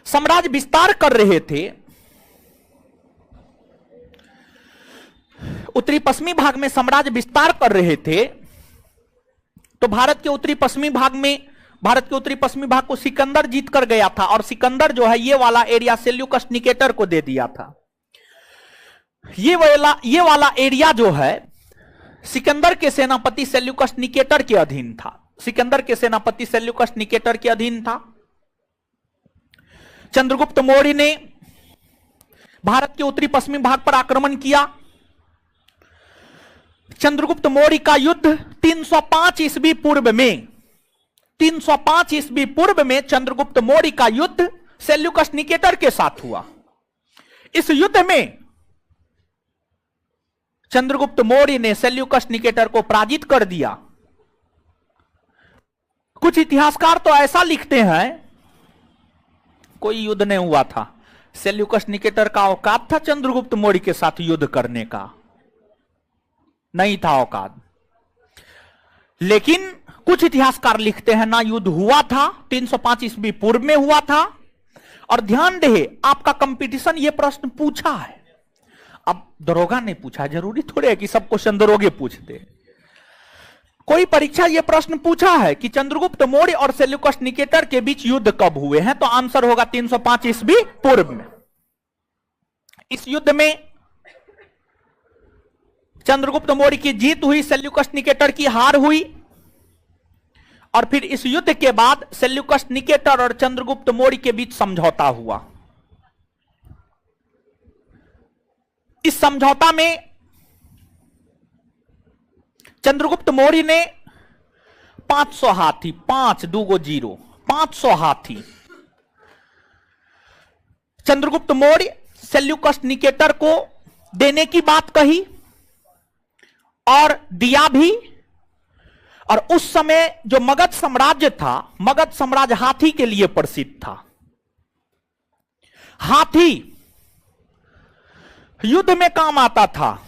साम्राज्य विस्तार कर रहे थे, उत्तरी पश्चिमी भाग में साम्राज्य विस्तार कर रहे थे, तो भारत के उत्तरी पश्चिमी भाग को सिकंदर जीत कर गया था। और सिकंदर जो है ये वाला एरिया सेल्यूकस निकेटर को दे दिया था। ये वाला एरिया जो है सिकंदर के सेनापति सेल्यूकस निकेटर के अधीन था, सिकंदर के सेनापति सेल्यूकस निकेटर के अधीन था। चंद्रगुप्त मौर्य ने भारत के उत्तरी पश्चिमी भाग पर आक्रमण किया। चंद्रगुप्त मौर्य का युद्ध 305 ईस्वी पूर्व में, 305 ईस्वी पूर्व में चंद्रगुप्त मौर्य का युद्ध सेल्यूकस निकेटर के साथ हुआ। इस युद्ध में चंद्रगुप्त मौर्य ने सेल्यूकस निकेटर को पराजित कर दिया। कुछ इतिहासकार तो ऐसा लिखते हैं कोई युद्ध नहीं हुआ था, सेल्यूकस निकेटर का औकात था चंद्रगुप्त मौर्य के साथ युद्ध करने का, नहीं था औकात। लेकिन कुछ इतिहासकार लिखते हैं ना युद्ध हुआ था, 305 ईस्वी पूर्व में हुआ था। और ध्यान रहे आपका कंपटीशन ये प्रश्न पूछा है, अब दरोगा ने पूछा, जरूरी थोड़े है कि सब क्वेश्चन दरोगे पूछते। कोई परीक्षा ये प्रश्न पूछा है कि चंद्रगुप्त मौर्य और सेल्यूकस निकेटर के बीच युद्ध कब हुए हैं, तो आंसर होगा 305 ईस्वी पूर्व में। इस युद्ध में चंद्रगुप्त मौर्य की जीत हुई, सेल्यूकस निकेटर की हार हुई, और फिर इस युद्ध के बाद सेल्यूकस निकेटर और चंद्रगुप्त मौर्य के बीच समझौता हुआ। इस समझौता में चंद्रगुप्त मौर्य ने 500 हाथी, 500 हाथी चंद्रगुप्त मौर्य सेल्यूकस निकेटर को देने की बात कही और दिया भी। और उस समय जो मगध साम्राज्य था, मगध साम्राज्य हाथी के लिए प्रसिद्ध था। हाथी युद्ध में काम आता था,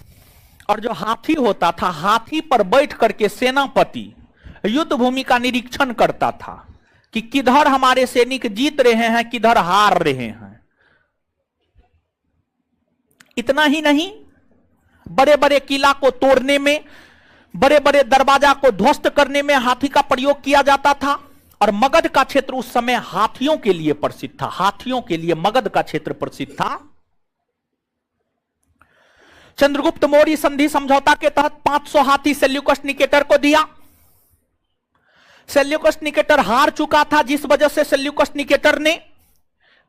और जो हाथी होता था, हाथी पर बैठ करके सेनापति युद्ध भूमि का निरीक्षण करता था कि किधर हमारे सैनिक जीत रहे हैं, किधर हार रहे हैं। इतना ही नहीं, बड़े बड़े किला को तोड़ने में, बड़े बड़े दरवाजा को ध्वस्त करने में हाथी का प्रयोग किया जाता था। और मगध का क्षेत्र उस समय हाथियों के लिए प्रसिद्ध था, हाथियों के लिए मगध का क्षेत्र प्रसिद्ध था। चंद्रगुप्त मौर्य संधि समझौता के तहत 500 हाथी सेल्यूकस निकेटर को दिया। सेल्यूकस निकेटर हार चुका था, जिस वजह से सेल्यूकस निकेटर ने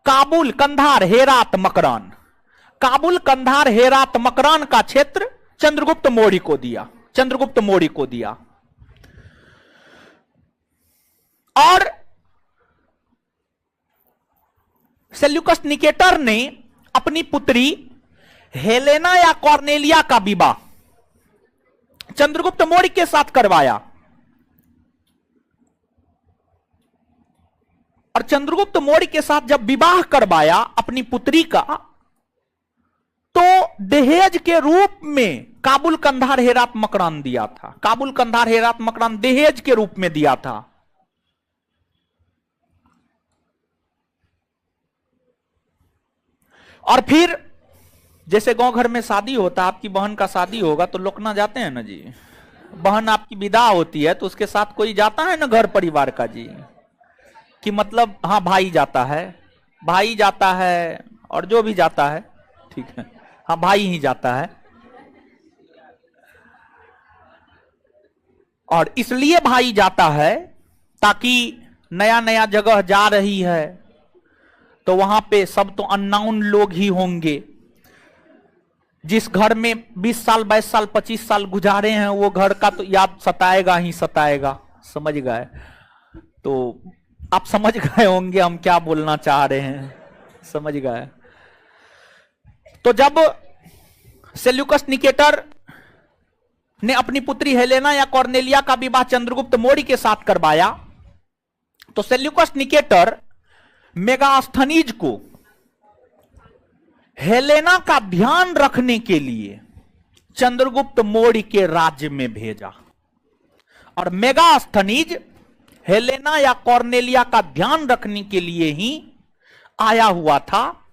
काबुल, कंधार, हेरात, मकरान, काबुल, कंधार, हेरात, मकरान का क्षेत्र चंद्रगुप्त मौर्य को दिया, चंद्रगुप्त मौर्य को दिया। और सेल्यूकस निकेटर ने अपनी पुत्री हेलेना या कॉर्नेलिया का विवाह चंद्रगुप्त मौर्य के साथ करवाया। और चंद्रगुप्त मौर्य के साथ जब विवाह करवाया अपनी पुत्री का, तो दहेज के रूप में काबुल, कंधार, हेरात, मकरान दिया था। काबुल, कंधार, हेरात, मकरान दहेज के रूप में दिया था। और फिर जैसे गांव घर में शादी होता, आपकी बहन का शादी होगा तो लोकना जाते हैं ना जी, बहन आपकी विदा होती है तो उसके साथ कोई जाता है ना घर परिवार का जी, कि मतलब हाँ भाई जाता है, भाई जाता है और जो भी जाता है, ठीक है, हाँ भाई ही जाता है। और इसलिए भाई जाता है ताकि नया नया जगह जा रही है तो वहां पे सब तो अननोन लोग ही होंगे। जिस घर में 20 साल, 22 साल, 25 साल गुजारे हैं, वो घर का तो याद सताएगा ही सताएगा, समझ गए? तो आप समझ गए होंगे हम क्या बोलना चाह रहे हैं, समझ गए? तो जब सेल्यूकस निकेटर ने अपनी पुत्री हेलेना या कॉर्नेलिया का विवाह चंद्रगुप्त मौर्य के साथ करवाया, तो सेल्यूकस निकेटर मेगास्थनीज को हेलेना का ध्यान रखने के लिए चंद्रगुप्त मौर्य के राज्य में भेजा। और मेगास्थनीज हेलेना या कॉर्नेलिया का ध्यान रखने के लिए ही आया हुआ था।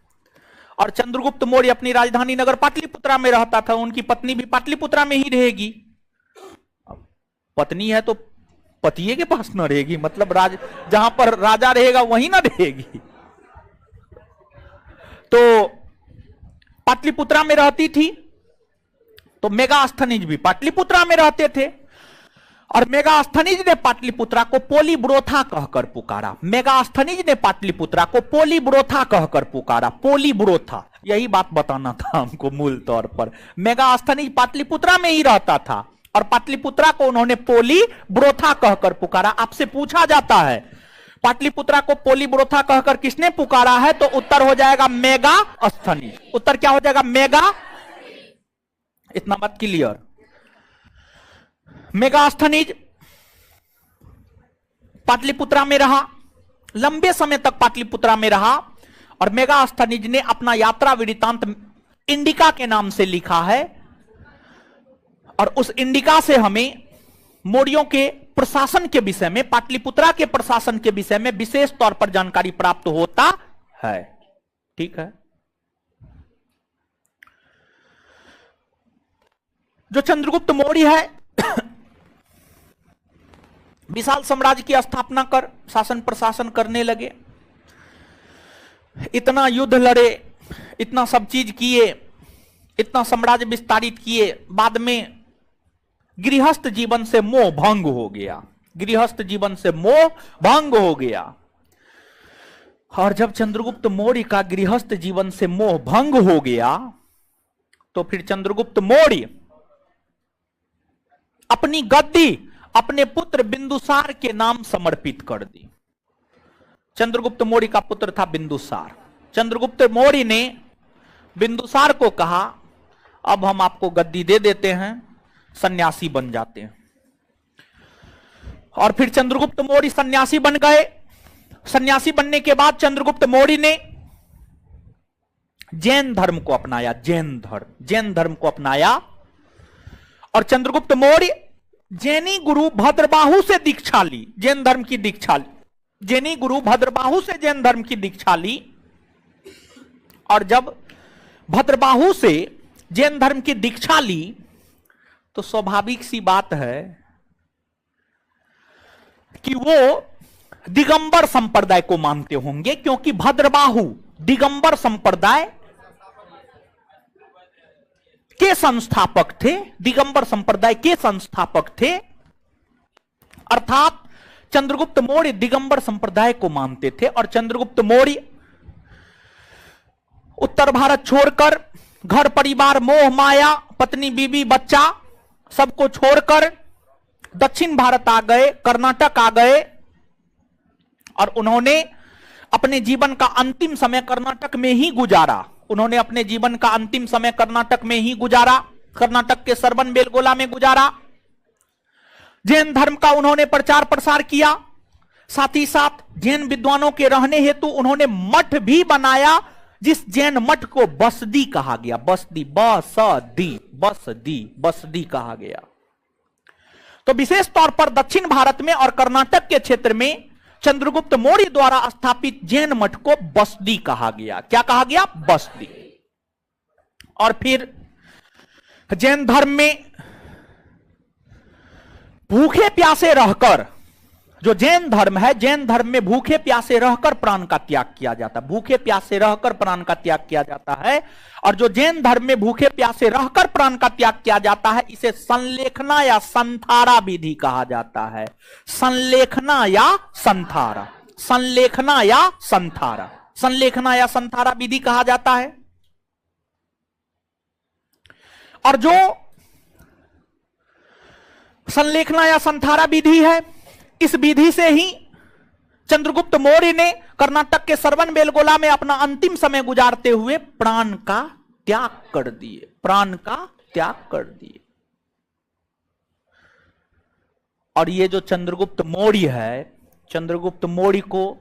और चंद्रगुप्त मौर्य अपनी राजधानी नगर पाटलिपुत्रा में रहता था, उनकी पत्नी भी पाटलिपुत्रा में ही रहेगी। पत्नी है तो पतिये के पास न रहेगी, मतलब जहां पर राजा रहेगा वहीं ना रहेगी। तो पाटलिपुत्रा में रहती थी, तो मेगास्थनीज भी पाटलिपुत्रा में रहते थे। और मेगास्थनीज ने पाटलिपुत्रा को पोलीब्रोथा कहकर पुकारा। मेगास्थनीज ने पाटलिपुत्रा को पोलीब्रोथा कहकर पुकारा। पोलीब्रोथा, यही बात बताना था हमको मूल तौर पर। मेगास्थनीज पाटलिपुत्रा में ही रहता था और पाटलिपुत्रा को उन्होंने पोलीब्रोथा कहकर पुकारा। आपसे पूछा जाता है पाटलिपुत्रा को पोलीब्रोथा कहकर किसने पुकारा है, तो उत्तर हो जाएगा मेगास्थनीज। उत्तर क्या हो जाएगा? मेगा। इतना बात क्लियर। मेगास्थनीज पाटलिपुत्रा में रहा, लंबे समय तक पाटलिपुत्रा में रहा। और मेगास्थनीज ने अपना यात्रा वृत्तांत इंडिका के नाम से लिखा है। और उस इंडिका से हमें मौर्यों के प्रशासन के विषय में, पाटलिपुत्रा के प्रशासन के विषय में विशेष तौर पर जानकारी प्राप्त होता है। ठीक है। जो चंद्रगुप्त मौर्य है विशाल साम्राज्य की स्थापना कर शासन प्रशासन करने लगे, इतना युद्ध लड़े, इतना सब चीज किए, इतना साम्राज्य विस्तारित किए, बाद में गृहस्थ जीवन से मोह भंग हो गया, गृहस्थ जीवन से मोह भंग हो गया। और जब चंद्रगुप्त मौर्य का गृहस्थ जीवन से मोह भंग हो गया तो फिर चंद्रगुप्त मौर्य अपनी गद्दी अपने पुत्र बिंदुसार के नाम समर्पित कर दी। चंद्रगुप्त मौर्य का पुत्र था बिंदुसार। चंद्रगुप्त मौर्य ने बिंदुसार को कहा, अब हम आपको गद्दी दे देते हैं, सन्यासी बन जाते हैं। और फिर चंद्रगुप्त मौर्य सन्यासी बन गए। सन्यासी बनने के बाद चंद्रगुप्त मौर्य ने जैन धर्म को अपनाया, जैन धर्म को अपनाया। और चंद्रगुप्त मौर्य जैनी गुरु भद्रबाहु से दीक्षा ली, जैन धर्म की दीक्षा ली, जैनी गुरु भद्रबाहु से जैन धर्म की दीक्षा ली। और जब भद्रबाहु से जैन धर्म की दीक्षा ली तो स्वाभाविक सी बात है कि वो दिगंबर संप्रदाय को मानते होंगे, क्योंकि भद्रबाहु दिगंबर संप्रदाय के संस्थापक थे, दिगंबर संप्रदाय के संस्थापक थे। अर्थात चंद्रगुप्त मौर्य दिगंबर संप्रदाय को मानते थे। और चंद्रगुप्त मौर्य उत्तर भारत छोड़कर, घर परिवार मोह माया, पत्नी बीबी बच्चा सबको छोड़कर दक्षिण भारत आ गए, कर्नाटक आ गए। और उन्होंने अपने जीवन का अंतिम समय कर्नाटक में ही गुजारा। उन्होंने अपने जीवन का अंतिम समय कर्नाटक में ही गुजारा, कर्नाटक के सरवनबेलगोला में गुजारा। जैन धर्म का उन्होंने प्रचार प्रसार किया। साथ ही साथ जैन विद्वानों के रहने हेतु उन्होंने मठ भी बनाया, जिस जैन मठ को बसदी कहा गया, बसदी, बसदी कहा गया। तो विशेष तौर पर दक्षिण भारत में और कर्नाटक के क्षेत्र में चंद्रगुप्त मौर्य द्वारा स्थापित जैन मठ को बसदी कहा गया। क्या कहा गया? बसदी। और फिर जैन धर्म में भूखे प्यासे रहकर, जो जैन धर्म है, जैन धर्म में भूखे प्यासे रहकर प्राण का त्याग किया जाता है, भूखे प्यासे रहकर प्राण का त्याग किया जाता है। और जो जैन धर्म में भूखे प्यासे रहकर प्राण का त्याग किया जाता है, इसे संलेखना या संथारा विधि कहा जाता है। संलेखना या संथारा, संलेखना या संथारा, संलेखना या संथारा विधि कहा जाता है। और जो संलेखना या संथारा विधि है, इस विधि से ही चंद्रगुप्त मौर्य ने कर्नाटक के सरवनबेलगोला में अपना अंतिम समय गुजारते हुए प्राण का त्याग कर दिए, प्राण का त्याग कर दिए। और ये जो चंद्रगुप्त मौर्य है, चंद्रगुप्त मौर्य को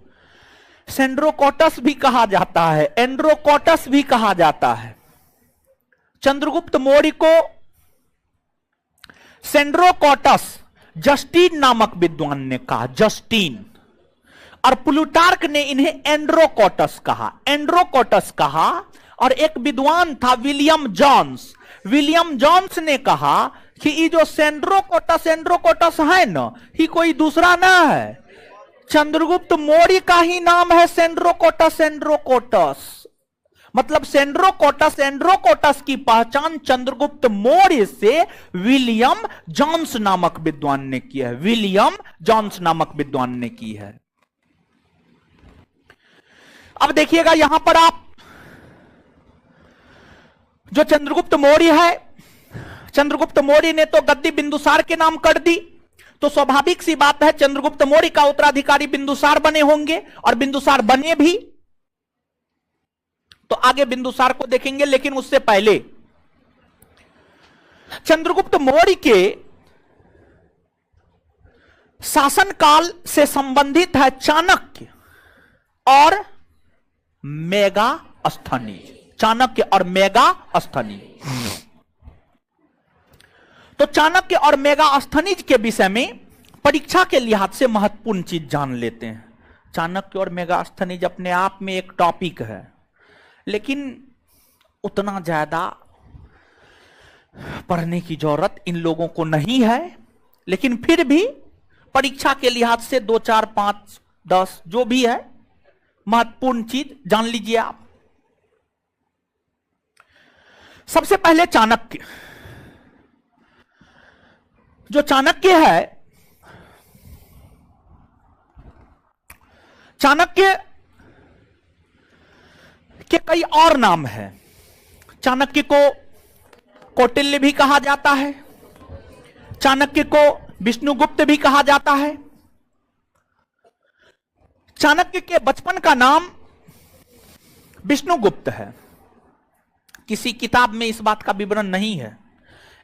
सेंड्रोकोटस भी कहा जाता है, एंड्रोकोटस भी कहा जाता है। चंद्रगुप्त मौर्य को सेंड्रोकोटस जस्टीन नामक विद्वान ने कहा, जस्टीन। और प्लूटार्क ने इन्हें एंड्रोकोटस कहा, एंड्रोकोटस कहा। और एक विद्वान था विलियम जॉन्स, विलियम जॉन्स ने कहा कि ये जो सेंड्रोकोटस एंड्रोकोटस है ना, ये कोई दूसरा ना है, चंद्रगुप्त मौर्य का ही नाम है सेंड्रोकोटस एंड्रोकोटस। मतलब सेंड्रोकोटस एंड्रोकोटस की पहचान चंद्रगुप्त मौर्य से विलियम जॉन्स नामक विद्वान ने की है, विलियम जॉन्स नामक विद्वान ने की है। अब देखिएगा यहां पर आप, जो चंद्रगुप्त मौर्य है, चंद्रगुप्त मौर्य ने तो गद्दी बिंदुसार के नाम कर दी, तो स्वाभाविक सी बात है चंद्रगुप्त मौर्य का उत्तराधिकारी बिंदुसार बने होंगे, और बिंदुसार बने भी। तो आगे बिंदुसार को देखेंगे, लेकिन उससे पहले चंद्रगुप्त मौर्य के शासनकाल से संबंधित है चाणक्य और मेगास्थनीज, चाणक्य और मेगास्थनीज। तो चाणक्य और मेगास्थनीज के विषय में परीक्षा के लिहाज से महत्वपूर्ण चीज जान लेते हैं। चाणक्य और मेगास्थनीज अपने आप में एक टॉपिक है, लेकिन उतना ज्यादा पढ़ने की जरूरत इन लोगों को नहीं है, लेकिन फिर भी परीक्षा के लिहाज से 2, 4, 5, 10 जो भी है महत्वपूर्ण चीज जान लीजिए आप। सबसे पहले चाणक्य। जो चाणक्य है, चाणक्य के कई और नाम हैं। चाणक्य को कौटिल्य भी कहा जाता है, चाणक्य को विष्णुगुप्त भी कहा जाता है। चाणक्य के बचपन का नाम विष्णुगुप्त है। किसी किताब में इस बात का विवरण नहीं है।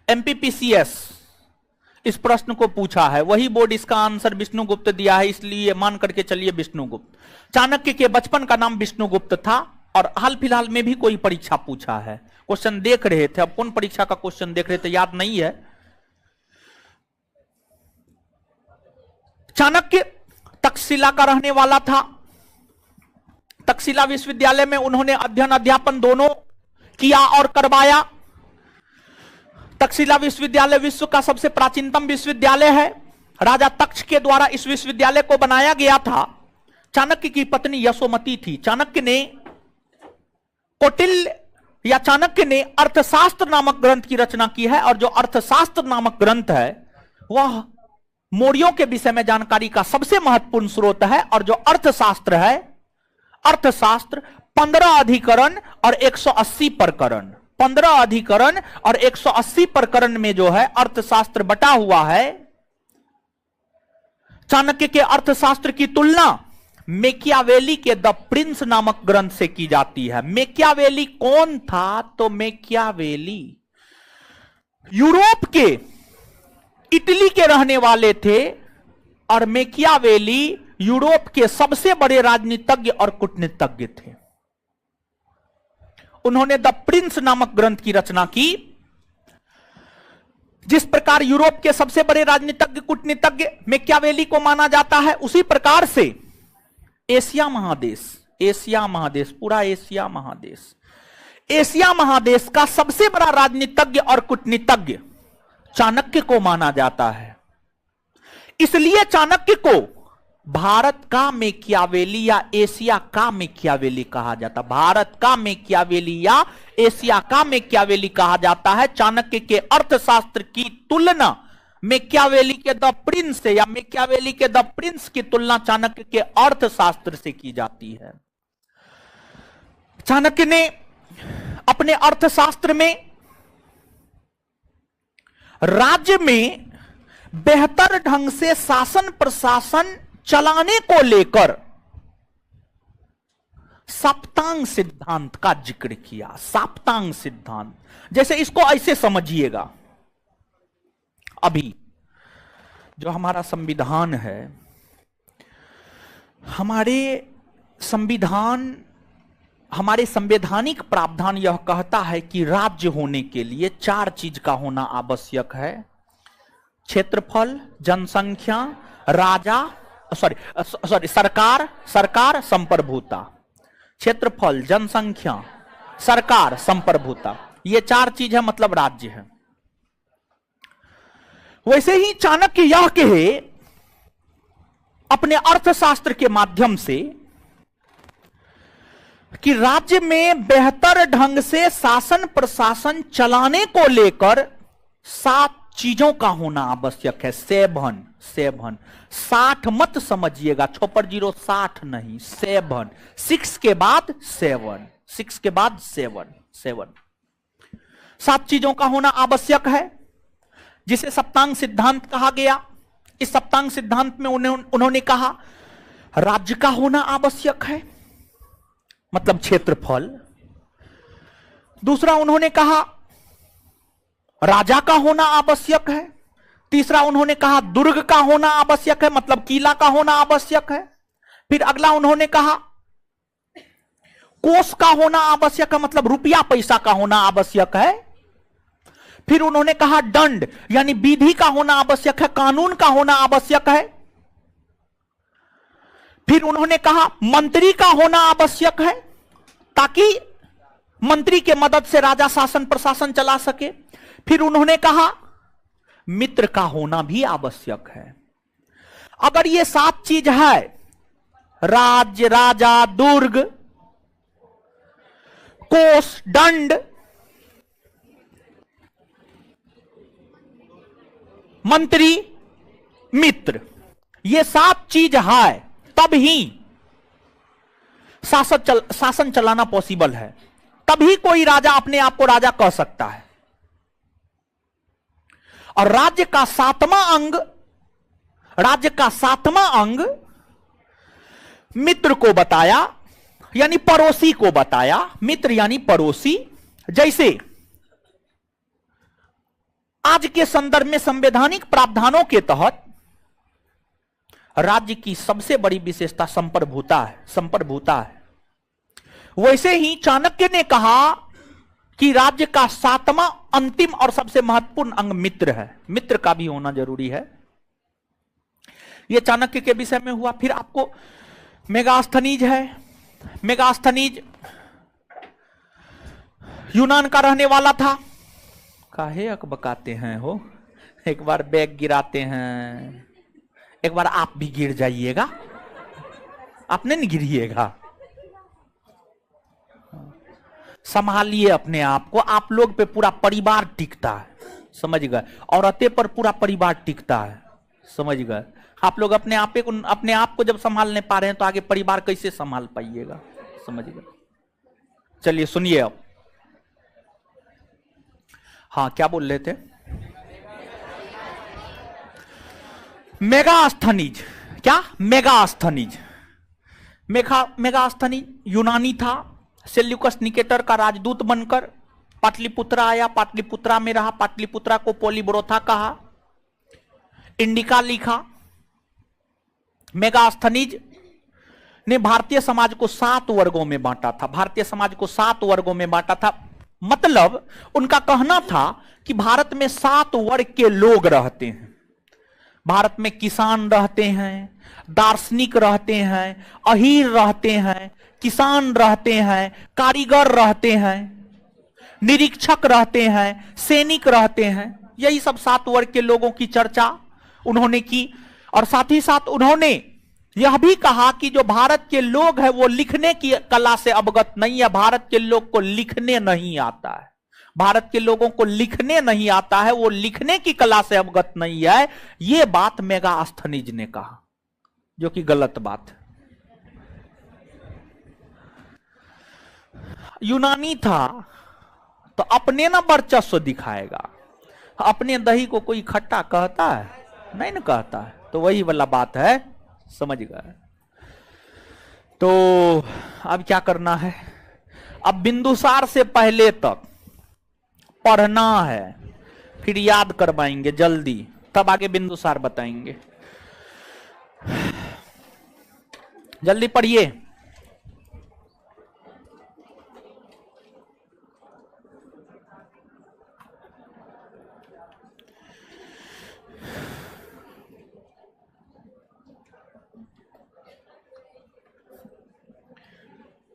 एमपीपीसीएस इस प्रश्न को पूछा है, वही बोर्ड इसका आंसर विष्णुगुप्त दिया है, इसलिए मान करके चलिए विष्णुगुप्त। चाणक्य के बचपन का नाम विष्णुगुप्त था। और हाल फिलहाल में भी कोई परीक्षा पूछा है, क्वेश्चन देख रहे थे, अब कौन परीक्षा का क्वेश्चन देख रहे थे याद नहीं है। चाणक्य तक्षशिला का रहने वाला था। तक्षशिला विश्वविद्यालय में उन्होंने अध्ययन अध्यापन दोनों किया और करवाया। तक्षशिला विश्वविद्यालय विश्व का सबसे प्राचीनतम विश्वविद्यालय है। राजा तक्ष के द्वारा इस विश्वविद्यालय को बनाया गया था। चाणक्य की पत्नी यशोमती थी। चाणक्य ने कौटिल्य या चाणक्य ने अर्थशास्त्र नामक ग्रंथ की रचना की है। और जो अर्थशास्त्र नामक ग्रंथ है वह मौर्यों के विषय में जानकारी का सबसे महत्वपूर्ण स्रोत है। और जो अर्थशास्त्र है, अर्थशास्त्र 15 अधिकरण और 180 प्रकरण, 15 अधिकरण और 180 प्रकरण में जो है अर्थशास्त्र बटा हुआ है। चाणक्य के अर्थशास्त्र की तुलना मैकियावेली के द प्रिंस नामक ग्रंथ से की जाती है। मैकियावेली कौन था? तो मैकियावेली यूरोप के, इटली के रहने वाले थे। और मैकियावेली यूरोप के सबसे बड़े राजनीतिज्ञ और कूटनीतिज्ञ थे। उन्होंने द प्रिंस नामक ग्रंथ की रचना की। जिस प्रकार यूरोप के सबसे बड़े राजनीतिज्ञ कूटनीतिज्ञ मैकियावेली को माना जाता है, उसी प्रकार से एशिया महादेश, एशिया महादेश, पूरा एशिया महादेश, एशिया महादेश का सबसे बड़ा राजनीतिज्ञ और कूटनीतिज्ञ चाणक्य को माना जाता है। इसलिए चाणक्य को भारत का मैकियावेली या एशिया का मैकियावेली कहा जाता। भारत का मैकियावेली या एशिया का मैकियावेली कहा जाता है। चाणक्य के अर्थशास्त्र की तुलना मैकियावेली के द प्रिंस से, या मैकियावेली के द प्रिंस की तुलना चाणक्य के अर्थशास्त्र से की जाती है। चाणक्य ने अपने अर्थशास्त्र में राज्य में बेहतर ढंग से शासन प्रशासन चलाने को लेकर साप्तांग सिद्धांत का जिक्र किया। साप्तांग सिद्धांत, जैसे इसको ऐसे समझिएगा, अभी जो हमारा संविधान है, हमारे संवैधानिक प्रावधान यह कहता है कि राज्य होने के लिए 4 चीज का होना आवश्यक है। क्षेत्रफल, जनसंख्या, राजा, सरकार, संप्रभुता। क्षेत्रफल, जनसंख्या, सरकार, संप्रभुता, ये 4 चीज है, मतलब राज्य है। वैसे ही चाणक्य यह कहे अपने अर्थशास्त्र के माध्यम से कि राज्य में बेहतर ढंग से शासन प्रशासन चलाने को लेकर 7 चीजों का होना आवश्यक है। 7 60 मत समझिएगा, 60 नहीं, 6 के बाद 7, 6 के बाद 7 7 चीजों का होना आवश्यक है, जिसे सप्तांग सिद्धांत कहा गया। इस सप्तांग सिद्धांत में उन्होंने कहा राज्य का होना आवश्यक है, मतलब क्षेत्रफल। दूसरा उन्होंने कहा राजा का होना आवश्यक है। तीसरा उन्होंने कहा दुर्ग का होना आवश्यक है, मतलब किला का होना आवश्यक है। फिर अगला उन्होंने कहा कोष का होना आवश्यक है, मतलब रुपया पैसा का होना आवश्यक है। फिर उन्होंने कहा दंड यानी विधि का होना आवश्यक है, कानून का होना आवश्यक है। फिर उन्होंने कहा मंत्री का होना आवश्यक है, ताकि मंत्री के मदद से राजा शासन प्रशासन चला सके। फिर उन्होंने कहा मित्र का होना भी आवश्यक है। अगर ये 7 चीज है, राज्य, राजा, दुर्ग, कोष, दंड, मंत्री, मित्र, ये 7 चीज है, तब ही शासन चलाना पॉसिबल है, तभी कोई राजा अपने आप को राजा कह सकता है। और राज्य का 7वां अंग मित्र को बताया, यानी पड़ोसी को बताया। मित्र यानी पड़ोसी। जैसे आज के संदर्भ में संवैधानिक प्रावधानों के तहत राज्य की सबसे बड़ी विशेषता संप्रभुता है। वैसे ही चाणक्य ने कहा कि राज्य का 7वां अंतिम और सबसे महत्वपूर्ण अंग मित्र है। मित्र का भी होना जरूरी है। यह चाणक्य के विषय में हुआ। फिर आपको मेगास्थनीज है। मेगास्थनीज यूनान का रहने वाला था। काहे अकबकाते हैं हो, एक बार बैग गिराते हैं, एक बार आप भी गिर जाइएगा, आपने नहीं गिरिएगा। संभालिए अपने आप को। आप लोग पे पूरा परिवार टिकता है, समझ गए। औरतें पर पूरा परिवार टिकता है, समझ गए। आप लोग अपने आप को जब संभाल नहीं पा रहे हैं तो आगे परिवार कैसे संभाल पाइएगा, समझ गए। चलिए सुनिए अब। हाँ, क्या बोल रहे थे? मेगास्थनीज। क्या? मेगास्थनीज। मेगास्थनीज यूनानी था। सेल्यूकस निकेटर का राजदूत बनकर पाटलिपुत्रा आया, पाटलिपुत्रा में रहा, पाटलिपुत्रा को पोलिब्रोथा कहा, इंडिका लिखा। मेगास्थनीज ने भारतीय समाज को 7 वर्गों में बांटा था। भारतीय समाज को 7 वर्गों में बांटा था। मतलब उनका कहना था कि भारत में 7 वर्ग के लोग रहते हैं। भारत में किसान रहते हैं, दार्शनिक रहते हैं, अहीर रहते हैं, किसान रहते हैं, कारीगर रहते हैं, निरीक्षक रहते हैं, सैनिक रहते हैं। यही सब 7 वर्ग के लोगों की चर्चा उन्होंने की। और साथ ही साथ उन्होंने यह भी कहा कि जो भारत के लोग हैं वो लिखने की कला से अवगत नहीं है। भारत के लोग को लिखने नहीं आता है। भारत के लोगों को लिखने नहीं आता है, वो लिखने की कला से अवगत नहीं है। ये बात मेगास्थनीज ने कहा, जो कि गलत बात है। यूनानी था तो अपने ना वर्चस्व दिखाएगा। अपने दही को कोई खट्टा कहता है? नहीं ना कहता है। तो वही वाला बात है, समझ गए। तो अब क्या करना है? अब बिंदुसार से पहले तक पढ़ना है, फिर याद करवाएंगे जल्दी, तब आगे बिंदुसार बताएंगे। जल्दी पढ़िए।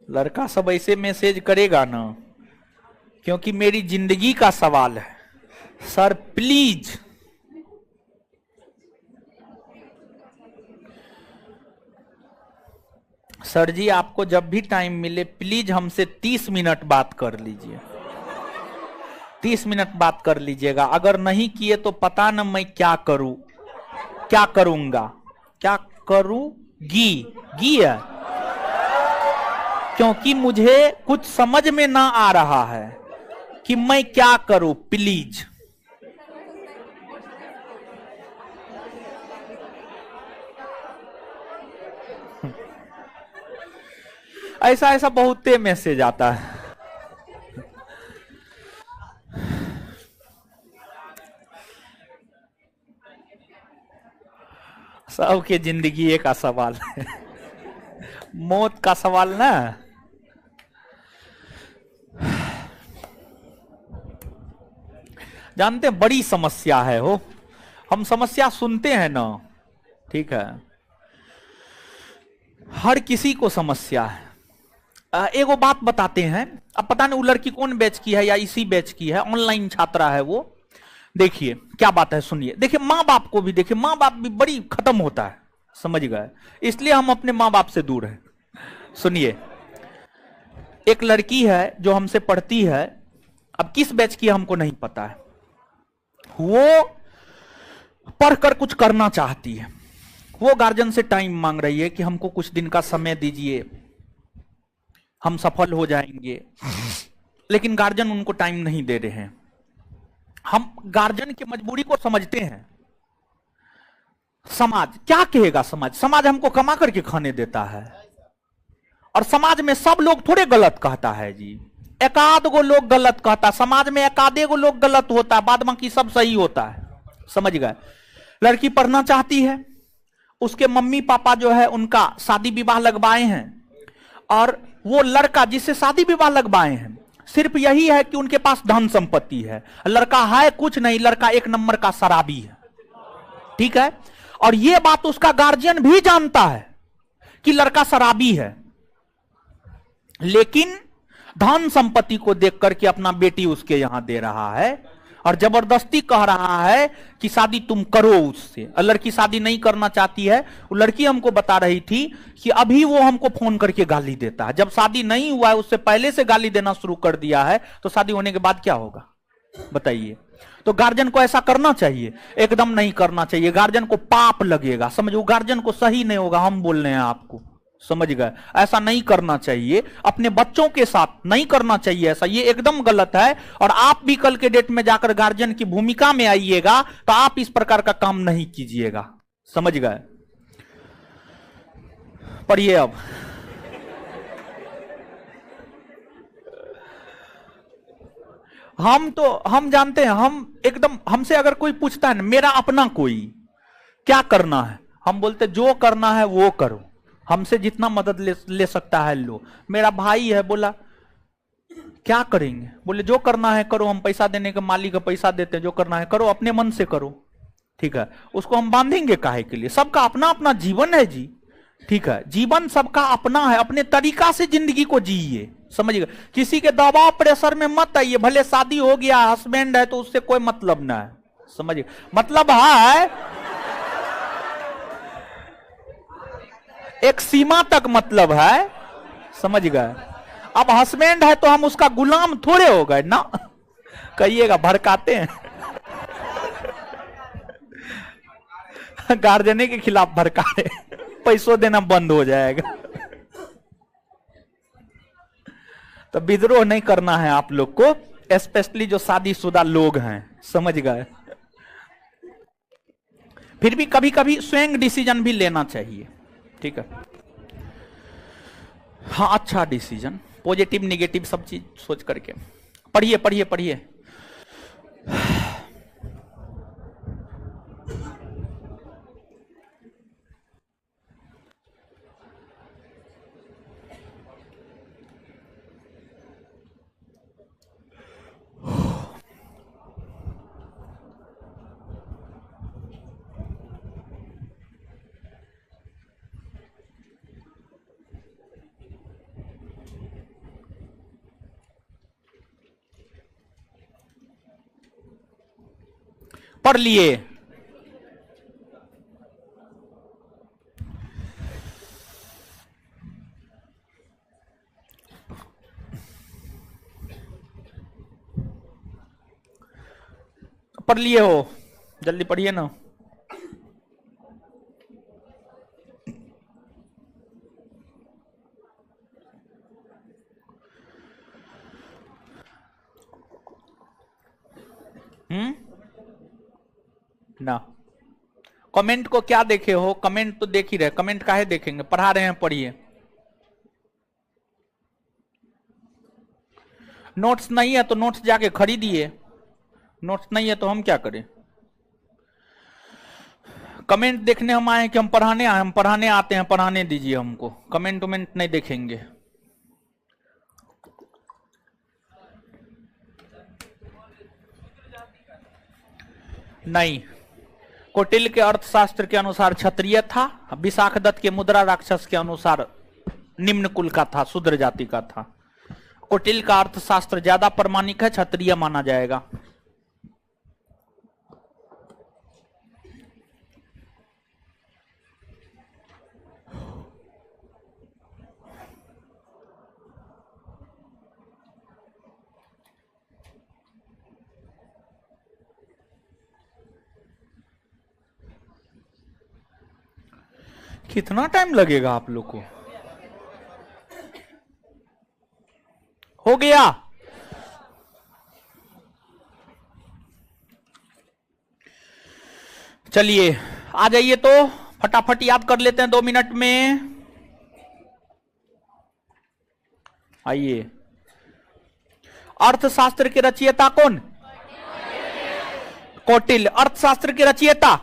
लड़का सब ऐसे मैसेज करेगा ना, क्योंकि मेरी जिंदगी का सवाल है। सर प्लीज, सर जी आपको जब भी टाइम मिले प्लीज हमसे 30 मिनट बात कर लीजिए। 30 मिनट बात कर लीजिएगा। अगर नहीं किए तो पता न मैं क्या करूं, क्या करूंगा, क्या करूंगी है, क्योंकि मुझे कुछ समझ में ना आ रहा है कि मैं क्या करूं। प्लीज ऐसा ऐसा बहुते मैसेज आता है। सबके जिंदगी का सवाल है, मौत का सवाल ना। जानते हैं बड़ी समस्या है हो। हम समस्या सुनते हैं ना, ठीक है, हर किसी को समस्या है। एगो बात बताते हैं। अब पता नहीं वो लड़की कौन बैच की है या इसी बैच की है, ऑनलाइन छात्रा है वो। देखिए क्या बात है, सुनिए। देखिए माँ बाप को भी देखिए, माँ बाप भी बड़ी खत्म होता है। समझ गए? इसलिए हम अपने माँ बाप से दूर हैं। सुनिए, एक लड़की है जो हमसे पढ़ती है, अब किस बैच की हमको नहीं पता है, वो पढ़कर कुछ करना चाहती है, वो गार्जियन से टाइम मांग रही है कि हमको कुछ दिन का समय दीजिए, हम सफल हो जाएंगे, लेकिन गार्जियन उनको टाइम नहीं दे रहे हैं। हम गार्जियन की मजबूरी को समझते हैं। समाज क्या कहेगा? समाज हमको कमा करके खाने देता है, और समाज में सब लोग थोड़े गलत कहता है जी, एकाध गो लोग गलत कहता, समाज में एकाधे गो लोग गलत होता है, बाद बाकी सब सही होता है। समझ गए? लड़की पढ़ना चाहती है, उसके मम्मी पापा जो है उनका शादी विवाह लगवाए हैं, और वो लड़का जिससे शादी विवाह लगवाए हैं सिर्फ यही है कि उनके पास धन संपत्ति है, लड़का है कुछ नहीं, लड़का एक नंबर का शराबी है। ठीक है? और ये बात उसका गार्जियन भी जानता है कि लड़का शराबी है, लेकिन धन संपत्ति को देख करके अपना बेटी उसके यहां दे रहा है, और जबरदस्ती कह रहा है कि शादी तुम करो उससे। लड़की शादी नहीं करना चाहती है। वो लड़की हमको बता रही थी कि अभी वो हमको फोन करके गाली देता है, जब शादी नहीं हुआ है उससे पहले से गाली देना शुरू कर दिया है, तो शादी होने के बाद क्या होगा बताइए? तो गार्जियन को ऐसा करना चाहिए? एकदम नहीं करना चाहिए। गार्जियन को पाप लगेगा, समझो, गार्जियन को सही नहीं होगा। हम बोल रहे हैं आपको, समझ गए? ऐसा नहीं करना चाहिए, अपने बच्चों के साथ नहीं करना चाहिए ऐसा, ये एकदम गलत है। और आप भी कल के डेट में जाकर गार्जियन की भूमिका में आइएगा तो आप इस प्रकार का काम नहीं कीजिएगा। समझ गए? पढ़िए अब। हम जानते हैं, हम एकदम, हमसे अगर कोई पूछता है ना, मेरा अपना कोई क्या करना है, हम बोलते जो करना है वो करो, हमसे जितना मदद ले सकता है लो। मेरा भाई है, बोला क्या करेंगे, बोले जो करना है करो, हम पैसा देने के मालिक का पैसा देते हैं, जो करना है करो, अपने मन से करो। ठीक है? उसको हम बांधेंगे काहे के लिए? सबका अपना अपना जीवन है जी। ठीक है? जीवन सबका अपना है, अपने तरीका से जिंदगी को जिए। समझिएगा? किसी के दबाव प्रेशर में मत आइए। भले शादी हो गया, हस्बैंड है, तो उससे कोई मतलब ना है। समझिए? मतलब है एक सीमा तक मतलब है। समझ गए? अब हस्बैंड है तो हम उसका गुलाम थोड़े हो गए ना। कहिएगा भड़काते हैं। गार्जियन के खिलाफ भड़का रहे, पैसों देना बंद हो जाएगा। तो विद्रोह नहीं करना है आप लोग को, स्पेशली जो शादीशुदा लोग हैं। समझ गए? फिर भी कभी कभी स्वयं डिसीजन भी लेना चाहिए। ठीक है? हाँ, अच्छा डिसीजन, पॉजिटिव निगेटिव सब चीज सोच करके। पढ़िए पढ़िए पढ़िए। पढ़ लिए? पढ़ लिए हो? जल्दी पढ़िए ना। ना कमेंट को क्या देखे हो? कमेंट तो देख ही रहे, कमेंट काहे देखेंगे? पढ़ा रहे हैं, पढ़िए। नोट्स नहीं है तो नोट्स जाके खरीदिए, नोट्स नहीं है तो हम क्या करें? कमेंट देखने हम आए हैं कि हम पढ़ाने आए? हम पढ़ाने आते हैं, पढ़ाने दीजिए हमको, कमेंट वमेंट नहीं देखेंगे। नहीं, कौटिल्य के अर्थशास्त्र के अनुसार क्षत्रिय था, विशाखदत्त के मुद्रा राक्षस के अनुसार निम्न कुल का था, शूद्र जाति का था। कौटिल्य का अर्थशास्त्र ज्यादा प्रमाणिक है, क्षत्रिय माना जाएगा। कितना टाइम लगेगा आप लोग को? हो गया? चलिए आ जाइए तो फटाफट याद कर लेते हैं 2 मिनट में। आइए, अर्थशास्त्र के रचयिता कौन? कौटिल्य। अर्थशास्त्र के रचयिता?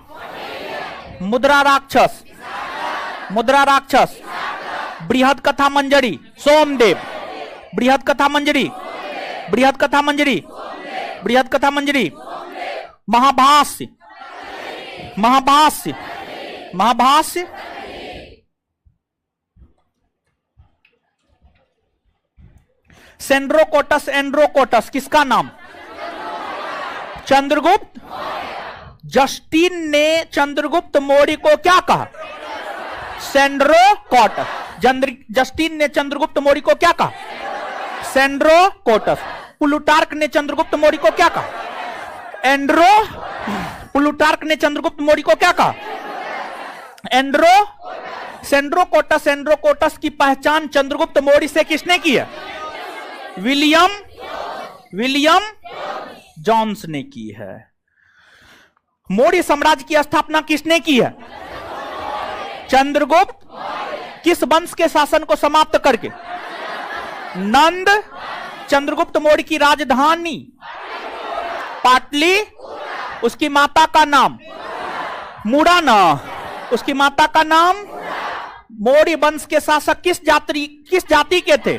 मुद्रा राक्षस। मुद्रा राक्षस। बृहद कथा मंजरी? सोमदेव। बृहद कथा मंजरी? बृहद कथा मंजरी? बृहद कथा मंजरी? महाभाष्य? महाभाष्य? महाभाष्य? सेंड्रोकोटस एंड्रोकोटस किसका नाम? चंद्रगुप्त। जस्टिन ने चंद्रगुप्त मौर्य को क्या कहा? सेंड्रोकोटस। जस्टिन ने चंद्रगुप्त मौर्य को क्या कहा? सेंड्रोकोटस। प्लूटार्क ने चंद्रगुप्त मौर्य को क्या कहा? प्लूटार्क ने चंद्रगुप्त मौर्य को क्या कहा? सेंड्रोकोटस एंड्रोकोटस की पहचान चंद्रगुप्त मौर्य से किसने की है? विलियम जॉन्स ने की है। मौर्य साम्राज्य की स्थापना किसने की है? चंद्रगुप्त। किस वंश के शासन को समाप्त करके? नंद। चंद्रगुप्त मौर्य की राजधानी पाटली। उसकी माता का नाम मुड़ाना। उसकी माता का नाम। मौर्य वंश के शासक किस जाति के थे?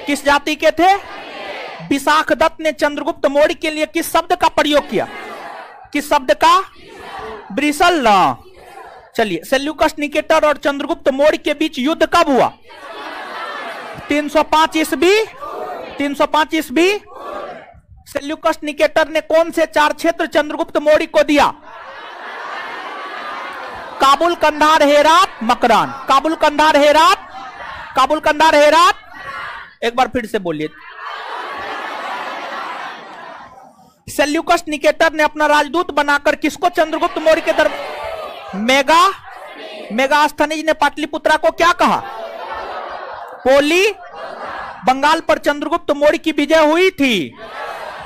किस जाति के थे? विशाख दत्त ने चंद्रगुप्त मौर्य के लिए किस शब्द का प्रयोग किया? किस शब्द का? ब्रिसल्ला। चलिए, सेल्यूकस निकेटर और चंद्रगुप्त मौर्य के बीच युद्ध कब हुआ? 305 ईस्वी। 305 ईस्वी। सेल्यूकस निकेटर ने कौन से 4 क्षेत्र चंद्रगुप्त मौर्य को दिया? काबुल, कंधार, हेरात, मकरान। काबुल, कंधार, हेरात। काबुल, कंधार, हेरात। एक बार फिर से बोलिए। सेल्यूकस निकेटर ने अपना राजदूत बनाकर किसको चंद्रगुप्त मौर्य के मेगास्थनीज ने पाटलिपुत्रा को क्या कहा? पोली। बंगाल पर चंद्रगुप्त मौर्य की विजय हुई थी।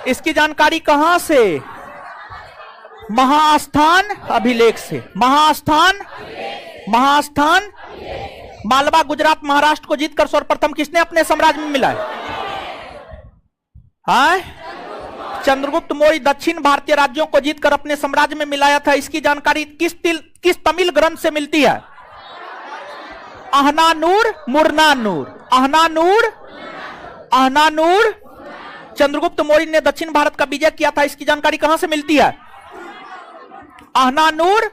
इसकी जानकारी कहां से? महास्थान अभिलेख से। महास्थान मालवा, गुजरात, महाराष्ट्र को जीतकर सर्वप्रथम किसने अपने साम्राज्य में मिला है? चंद्रगुप्त मौर्य दक्षिण भारतीय राज्यों को जीतकर अपने साम्राज्य में मिलाया था। इसकी जानकारी किस तमिल ग्रंथ से मिलती है? अहनानूर, मुरनानूर। अहनानूर। चंद्रगुप्त मौर्य ने दक्षिण भारत का विजय किया था। इसकी जानकारी कहां से मिलती है? अहनानूर,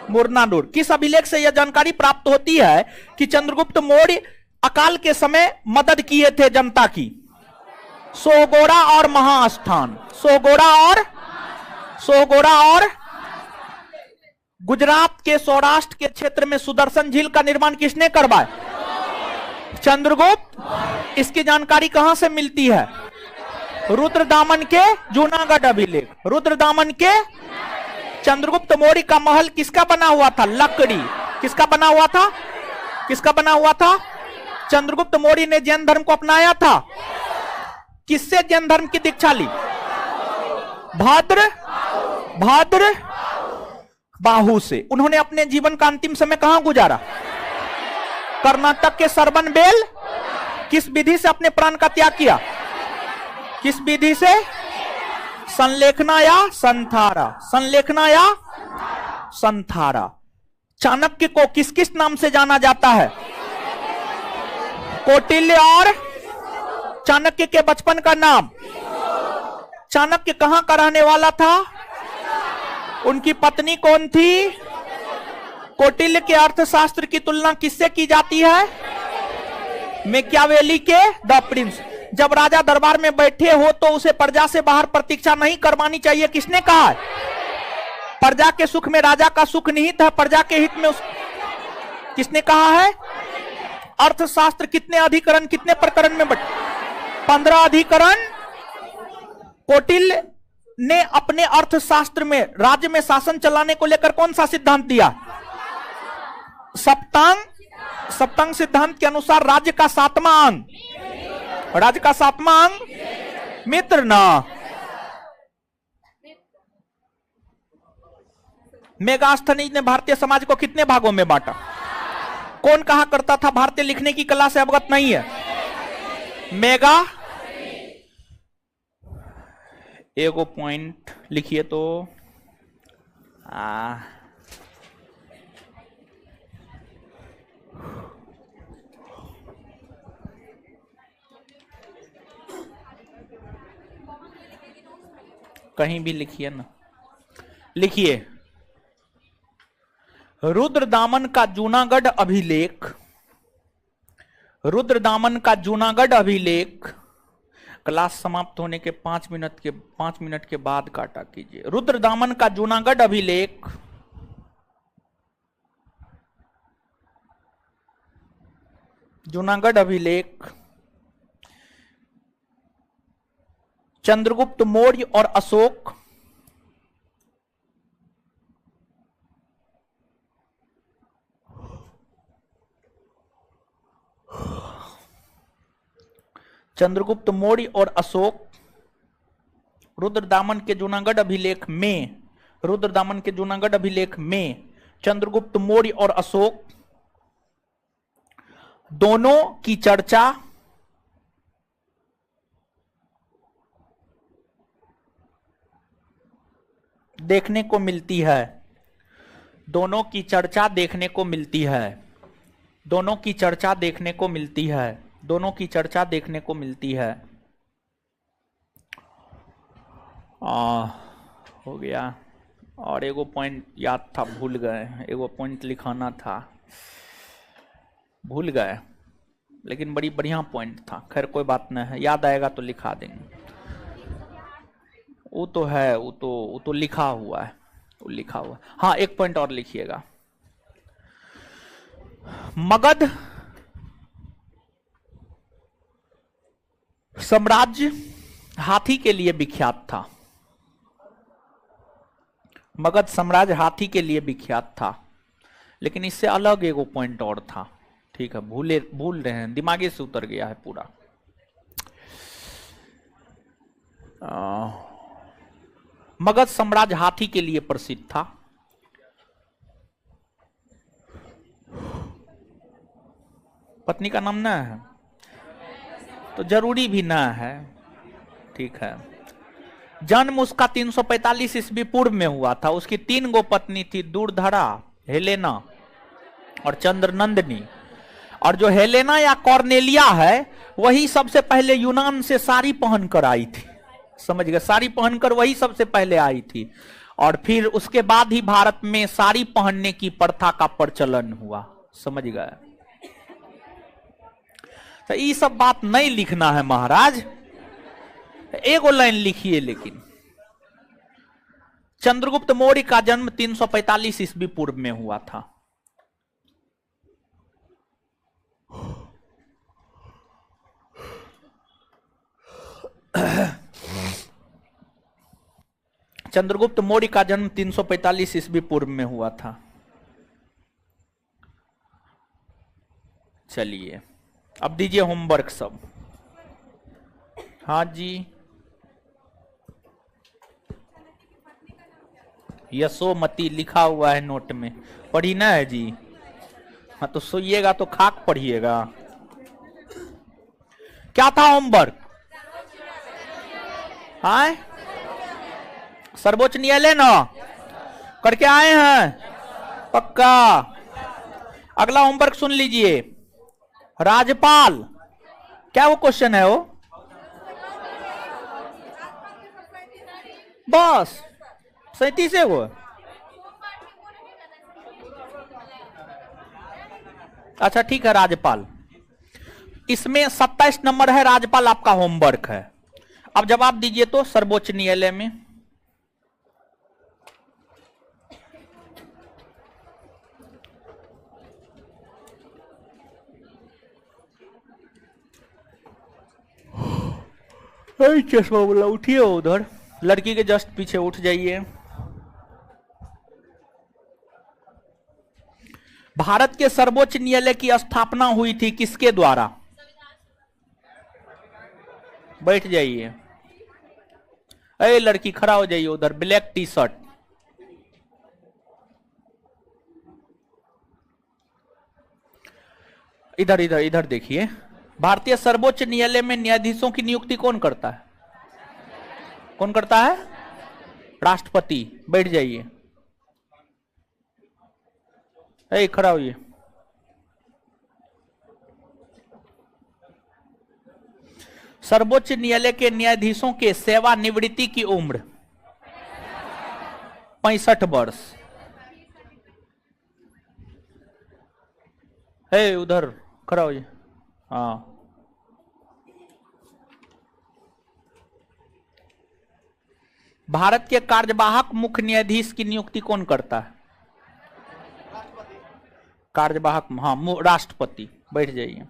मुरनानूर। किस अभिलेख से यह जानकारी प्राप्त होती है कि चंद्रगुप्त मौर्य अकाल के समय मदद किए थे जनता की? सोहगोड़ा और महास्थान। सोहगोड़ा और गुजरात के सौराष्ट्र के क्षेत्र में सुदर्शन झील का निर्माण किसने करवाया? चंद्रगुप्त। इसकी जानकारी कहां से मिलती है? रुद्रदामन के जूनागढ़ अभिलेख। रुद्रदामन के। चंद्रगुप्त मौर्य का महल किसका बना हुआ था? लकड़ी। किसका बना हुआ था? किसका बना हुआ था? चंद्रगुप्त मौर्य ने जैन धर्म को अपनाया था। किससे जैन धर्म की दीक्षा ली? भाद्र बाहु से। उन्होंने अपने जीवन का अंतिम समय कहां गुजारा? कर्नाटक के सरबनबेल। किस विधि से अपने प्राण का त्याग किया? किस विधि से? संलेखना या संथारा। संलेखना या संथारा। चाणक्य को किस किस नाम से जाना जाता है? कौटिल्य। और चाणक्य के बचपन का नाम? चाणक्य कहां का रहने वाला था? उनकी पत्नी कौन थी? कौटिल्य के अर्थशास्त्र की तुलना किससे की जाती है? मैकियावेली के द प्रिंस। जब राजा दरबार में बैठे हो तो उसे प्रजा से बाहर प्रतीक्षा नहीं करवानी चाहिए, किसने कहा है? प्रजा के सुख में राजा का सुख निहित है, प्रजा के हित में किसने कहा है? अर्थशास्त्र कितने अधिकरण कितने प्रकरण में बटे? 15 अधिकरण। कौटिल्य ने अपने अर्थशास्त्र में राज्य में शासन चलाने को लेकर कौन सा सिद्धांत दिया? सप्तांग सिद्धांत के अनुसार राज्य का 7वां अंग, राज्य का 7वां अंग मित्र ना। मेगास्थनीज ने भारतीय समाज को कितने भागों में बांटा? कौन कहा करता था भारतीय लिखने की कला से अवगत नहीं है? मेगा। एगो पॉइंट लिखिए तो कहीं भी लिखिए ना, लिखिए रुद्रदामन का जूनागढ़ अभिलेख, रुद्रदामन का जूनागढ़ अभिलेख। क्लास समाप्त होने के 5 मिनट के बाद काटा कीजिए। रुद्रदामन का जूनागढ़ अभिलेख चंद्रगुप्त मौर्य और अशोक चंद्रगुप्त मौर्य और अशोक रुद्रदामन के जूनागढ़ अभिलेख में, रुद्रदामन के जूनागढ़ अभिलेख में चंद्रगुप्त मौर्य और अशोक दोनों की चर्चा देखने को मिलती है, दोनों की चर्चा देखने को मिलती है, दोनों की चर्चा देखने को मिलती है, दोनों की चर्चा देखने को मिलती है। हो गया। और एगो पॉइंट याद था, भूल गए, एगो पॉइंट लिखाना था, भूल गए, लेकिन बड़ी बढ़िया पॉइंट था। खैर कोई बात नहीं है, याद आएगा तो लिखा देंगे। वो तो है, वो तो लिखा हुआ है, वो लिखा हुआ है। हाँ, एक पॉइंट और लिखिएगा। मगध साम्राज्य हाथी के लिए विख्यात था, मगध साम्राज्य हाथी के लिए विख्यात था, लेकिन इससे अलग एगो पॉइंट और था। ठीक है, भूल रहे हैं, दिमागे से उतर गया है पूरा। मगध साम्राज्य हाथी के लिए प्रसिद्ध था। पत्नी का नाम ना है तो जरूरी भी ना है। ठीक है, जन्म उसका 345 ईस्वी पूर्व में हुआ था। उसकी 3 गो पत्नी थी, दूरधरा, हेलेना और चंद्रनंदिनी। और जो हेलेना या कॉर्नेलिया है वही सबसे पहले यूनान से साड़ी पहनकर आई थी, समझ गए? साड़ी पहनकर वही सबसे पहले आई थी, और फिर उसके बाद ही भारत में साड़ी पहनने की प्रथा का प्रचलन हुआ, समझ गए? तो ये सब बात नहीं लिखना है महाराज, एगो लाइन लिखिए। लेकिन चंद्रगुप्त मौर्य का जन्म 345 ईस्वी पूर्व में हुआ था। चंद्रगुप्त मौर्य का जन्म 345 ईस्वी पूर्व में हुआ था। चलिए अब दीजिए होमवर्क सब। हाँ जी, यशोमती लिखा हुआ है नोट में, पढ़ी ना है जी? हाँ तो सोइएगा तो खाक पढ़िएगा। क्या था होमवर्क? हाँ, सर्वोच्च न्यायालय ना करके आए हैं पक्का? अगला होमवर्क सुन लीजिए, राज्यपाल, क्या वो क्वेश्चन है वो? बस 37 है वो। अच्छा ठीक है, राज्यपाल, इसमें 27 नंबर है, राज्यपाल आपका होमवर्क है। अब जवाब दीजिए तो सर्वोच्च न्यायालय में। चश्मा बोला, उठिए उधर, लड़की के जस्ट पीछे उठ जाइए। भारत के सर्वोच्च न्यायालय की स्थापना हुई थी किसके द्वारा? बैठ जाइए। अरे लड़की खड़ा हो जाइए उधर, ब्लैक टी शर्ट। इधर इधर इधर देखिए। भारतीय सर्वोच्च न्यायालय में न्यायाधीशों की नियुक्ति कौन करता है? कौन करता है? राष्ट्रपति। बैठ जाइए। ए खड़ा होइए। सर्वोच्च न्यायालय के न्यायाधीशों के सेवानिवृत्ति की उम्र 65 वर्ष। है उधर खड़ा होइए। हाँ, भारत के कार्यवाहक मुख्य न्यायाधीश की नियुक्ति कौन करता है? कार्यवाहक, हाँ, राष्ट्रपति। बैठ जाइए।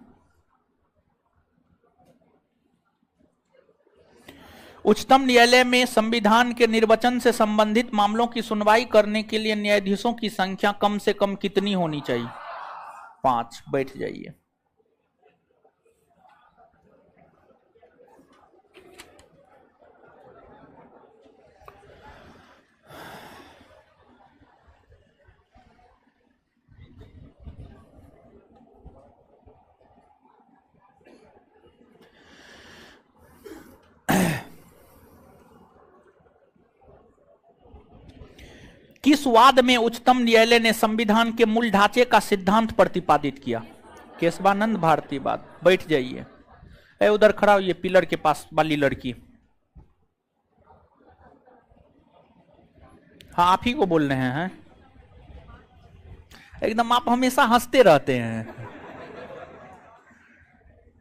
उच्चतम न्यायालय में संविधान के निर्वचन से संबंधित मामलों की सुनवाई करने के लिए न्यायाधीशों की संख्या कम से कम कितनी होनी चाहिए? 5। बैठ जाइए। किस वाद में उच्चतम न्यायालय ने संविधान के मूल ढांचे का सिद्धांत प्रतिपादित किया? केशवानंद भारती वाद। बैठ जाइए। ए उधर खड़ा होइए, पिलर के पास वाली लड़की। हाँ, आप ही को बोल रहे हैं। एकदम आप हमेशा हंसते रहते हैं,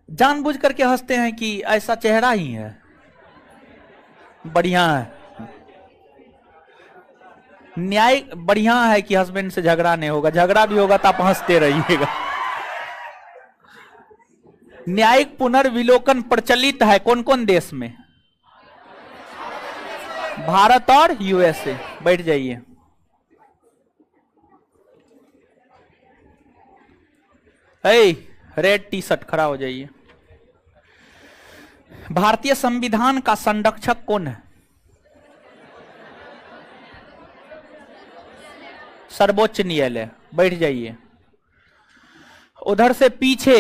जानबूझ करके हंसते हैं कि ऐसा चेहरा ही है। बढ़िया है, न्याय बढ़िया है कि हस्बैंड से झगड़ा नहीं होगा। झगड़ा भी होगा तो आप हंसते रहिएगा। न्यायिक पुनर्विलोकन प्रचलित है कौन कौन देश में? भारत और यूएसए। बैठ जाइए। रेड टी शर्ट खड़ा हो जाइए। भारतीय संविधान का संरक्षक कौन है? सर्वोच्च न्यायालय। बैठ जाइए। उधर से पीछे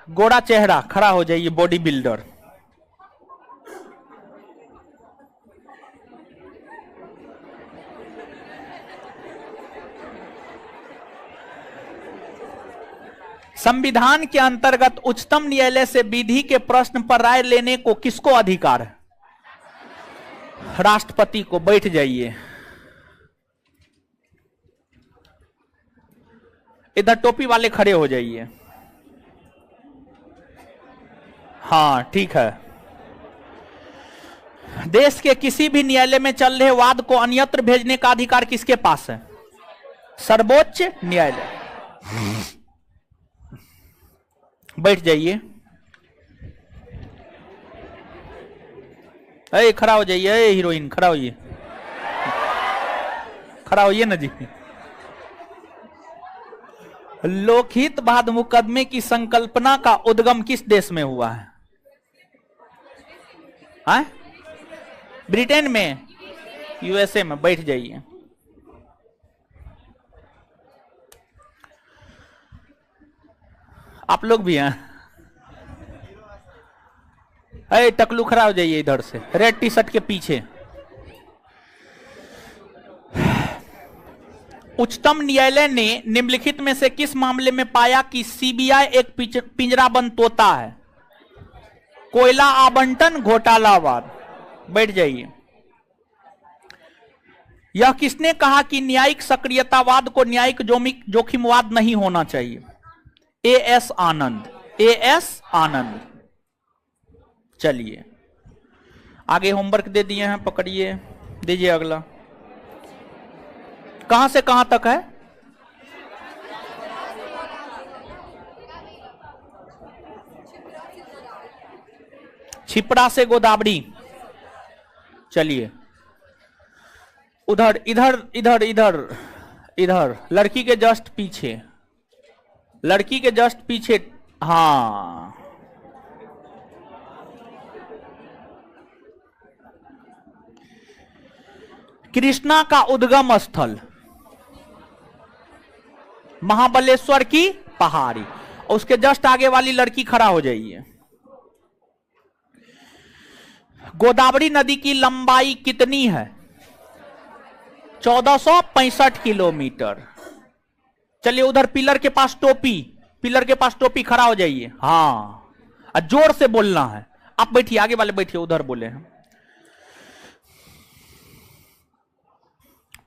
गोरा चेहरा खड़ा हो जाइए, बॉडी बिल्डर। संविधान के अंतर्गत उच्चतम न्यायालय से विधि के प्रश्न पर राय लेने को किसको अधिकार है? राष्ट्रपति को। बैठ जाइए। इधर टोपी वाले खड़े हो जाइए। हाँ ठीक है। देश के किसी भी न्यायालय में चल रहे वाद को अन्यत्र भेजने का अधिकार किसके पास है? सर्वोच्च न्यायालय। बैठ जाइए। अरे खड़ा हो जाइए। अरे हीरोइन खड़ा होइए। खड़ा होइए ना जी। लोकहित वाद मुकदमे की संकल्पना का उद्गम किस देश में हुआ है? हाँ? ब्रिटेन में, यूएसए में। बैठ जाइए। आप लोग भी हैं? अरे टकलू खड़ा हो जाइए इधर से, रेड टी शर्ट के पीछे। उच्चतम न्यायालय ने निम्नलिखित में से किस मामले में पाया कि सीबीआई एक पिंजराबंद तोता है? कोयला आवंटन घोटालावाद। बैठ जाइए। यह किसने कहा कि न्यायिक सक्रियतावाद को न्यायिक जोखिमवाद नहीं होना चाहिए? एएस आनंद। एएस आनंद। चलिए आगे होमवर्क दे दिए हैं, पकड़िए, दीजिए अगला। कहां से कहां तक है? छिपरा से गोदावरी। चलिए उधर इधर इधर इधर इधर लड़की के जस्ट पीछे लड़की के जस्ट पीछे। हाँ, कृष्णा का उद्गम स्थल महाबलेश्वर की पहाड़ी, उसके जस्ट आगे वाली लड़की खड़ा हो जाइए। गोदावरी नदी की लंबाई कितनी है? 1465 किलोमीटर। चलिए उधर पिलर के पास टोपी, पिलर के पास टोपी खड़ा हो जाइए। हाँ, जोर से बोलना है। आप बैठिए, आगे वाले बैठिए, उधर बोले हैं।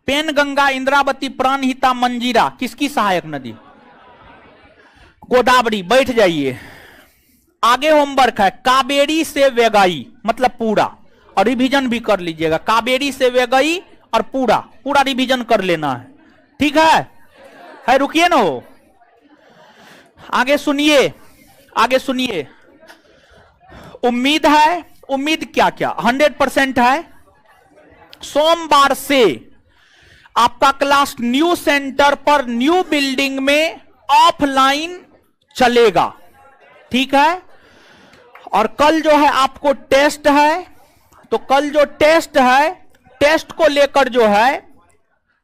पेनगंगा, इंद्रावती, प्राणहिता, मंजीरा किसकी सहायक नदी? गोदावरी। बैठ जाइए। आगे होमवर्क है, कावेरी से वेगई मतलब पूरा, और रिवीजन भी कर लीजिएगा। कावेरी से वेगई और पूरा पूरा रिवीजन कर लेना है, ठीक है रुकिए ना हो। आगे सुनिए, आगे सुनिए। उम्मीद है, उम्मीद क्या क्या 100% है। सोमवार से आपका क्लास न्यू सेंटर पर न्यू बिल्डिंग में ऑफलाइन चलेगा, ठीक है। और कल जो है आपको टेस्ट है, तो कल जो टेस्ट है, टेस्ट को लेकर जो है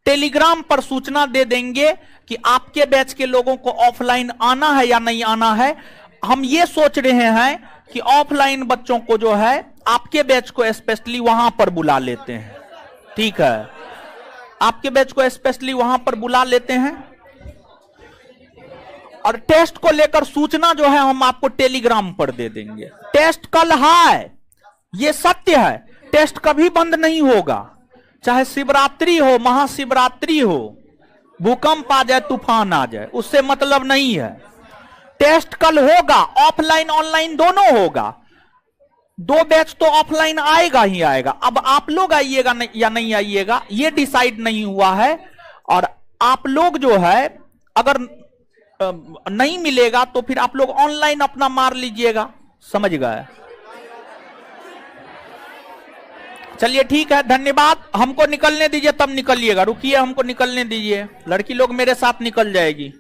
टेलीग्राम पर सूचना दे देंगे कि आपके बैच के लोगों को ऑफलाइन आना है या नहीं आना है। हम ये सोच रहे हैं कि ऑफलाइन बच्चों को जो है आपके बैच को स्पेशली वहां पर बुला लेते हैं, ठीक है। आपके बैच को स्पेशली वहां पर बुला लेते हैं, और टेस्ट को लेकर सूचना जो है हम आपको टेलीग्राम पर दे देंगे। टेस्ट कल है, ये सत्य है। टेस्ट कभी बंद नहीं होगा, चाहे शिवरात्रि हो, महाशिवरात्रि हो, भूकंप आ जाए, तूफान आ जाए, उससे मतलब नहीं है। टेस्ट कल होगा, ऑफलाइन ऑनलाइन दोनों होगा। 2 बैच तो ऑफलाइन आएगा ही आएगा। अब आप लोग आइएगा या नहीं आइएगा ये डिसाइड नहीं हुआ है। और आप लोग जो है अगर नहीं मिलेगा तो फिर आप लोग ऑनलाइन अपना मार लीजिएगा, समझ गए। चलिए ठीक है, धन्यवाद। हमको निकलने दीजिए, तब निकलिएगा। रुकिए, हमको निकलने दीजिए, लड़की लोग मेरे साथ निकल जाएगी।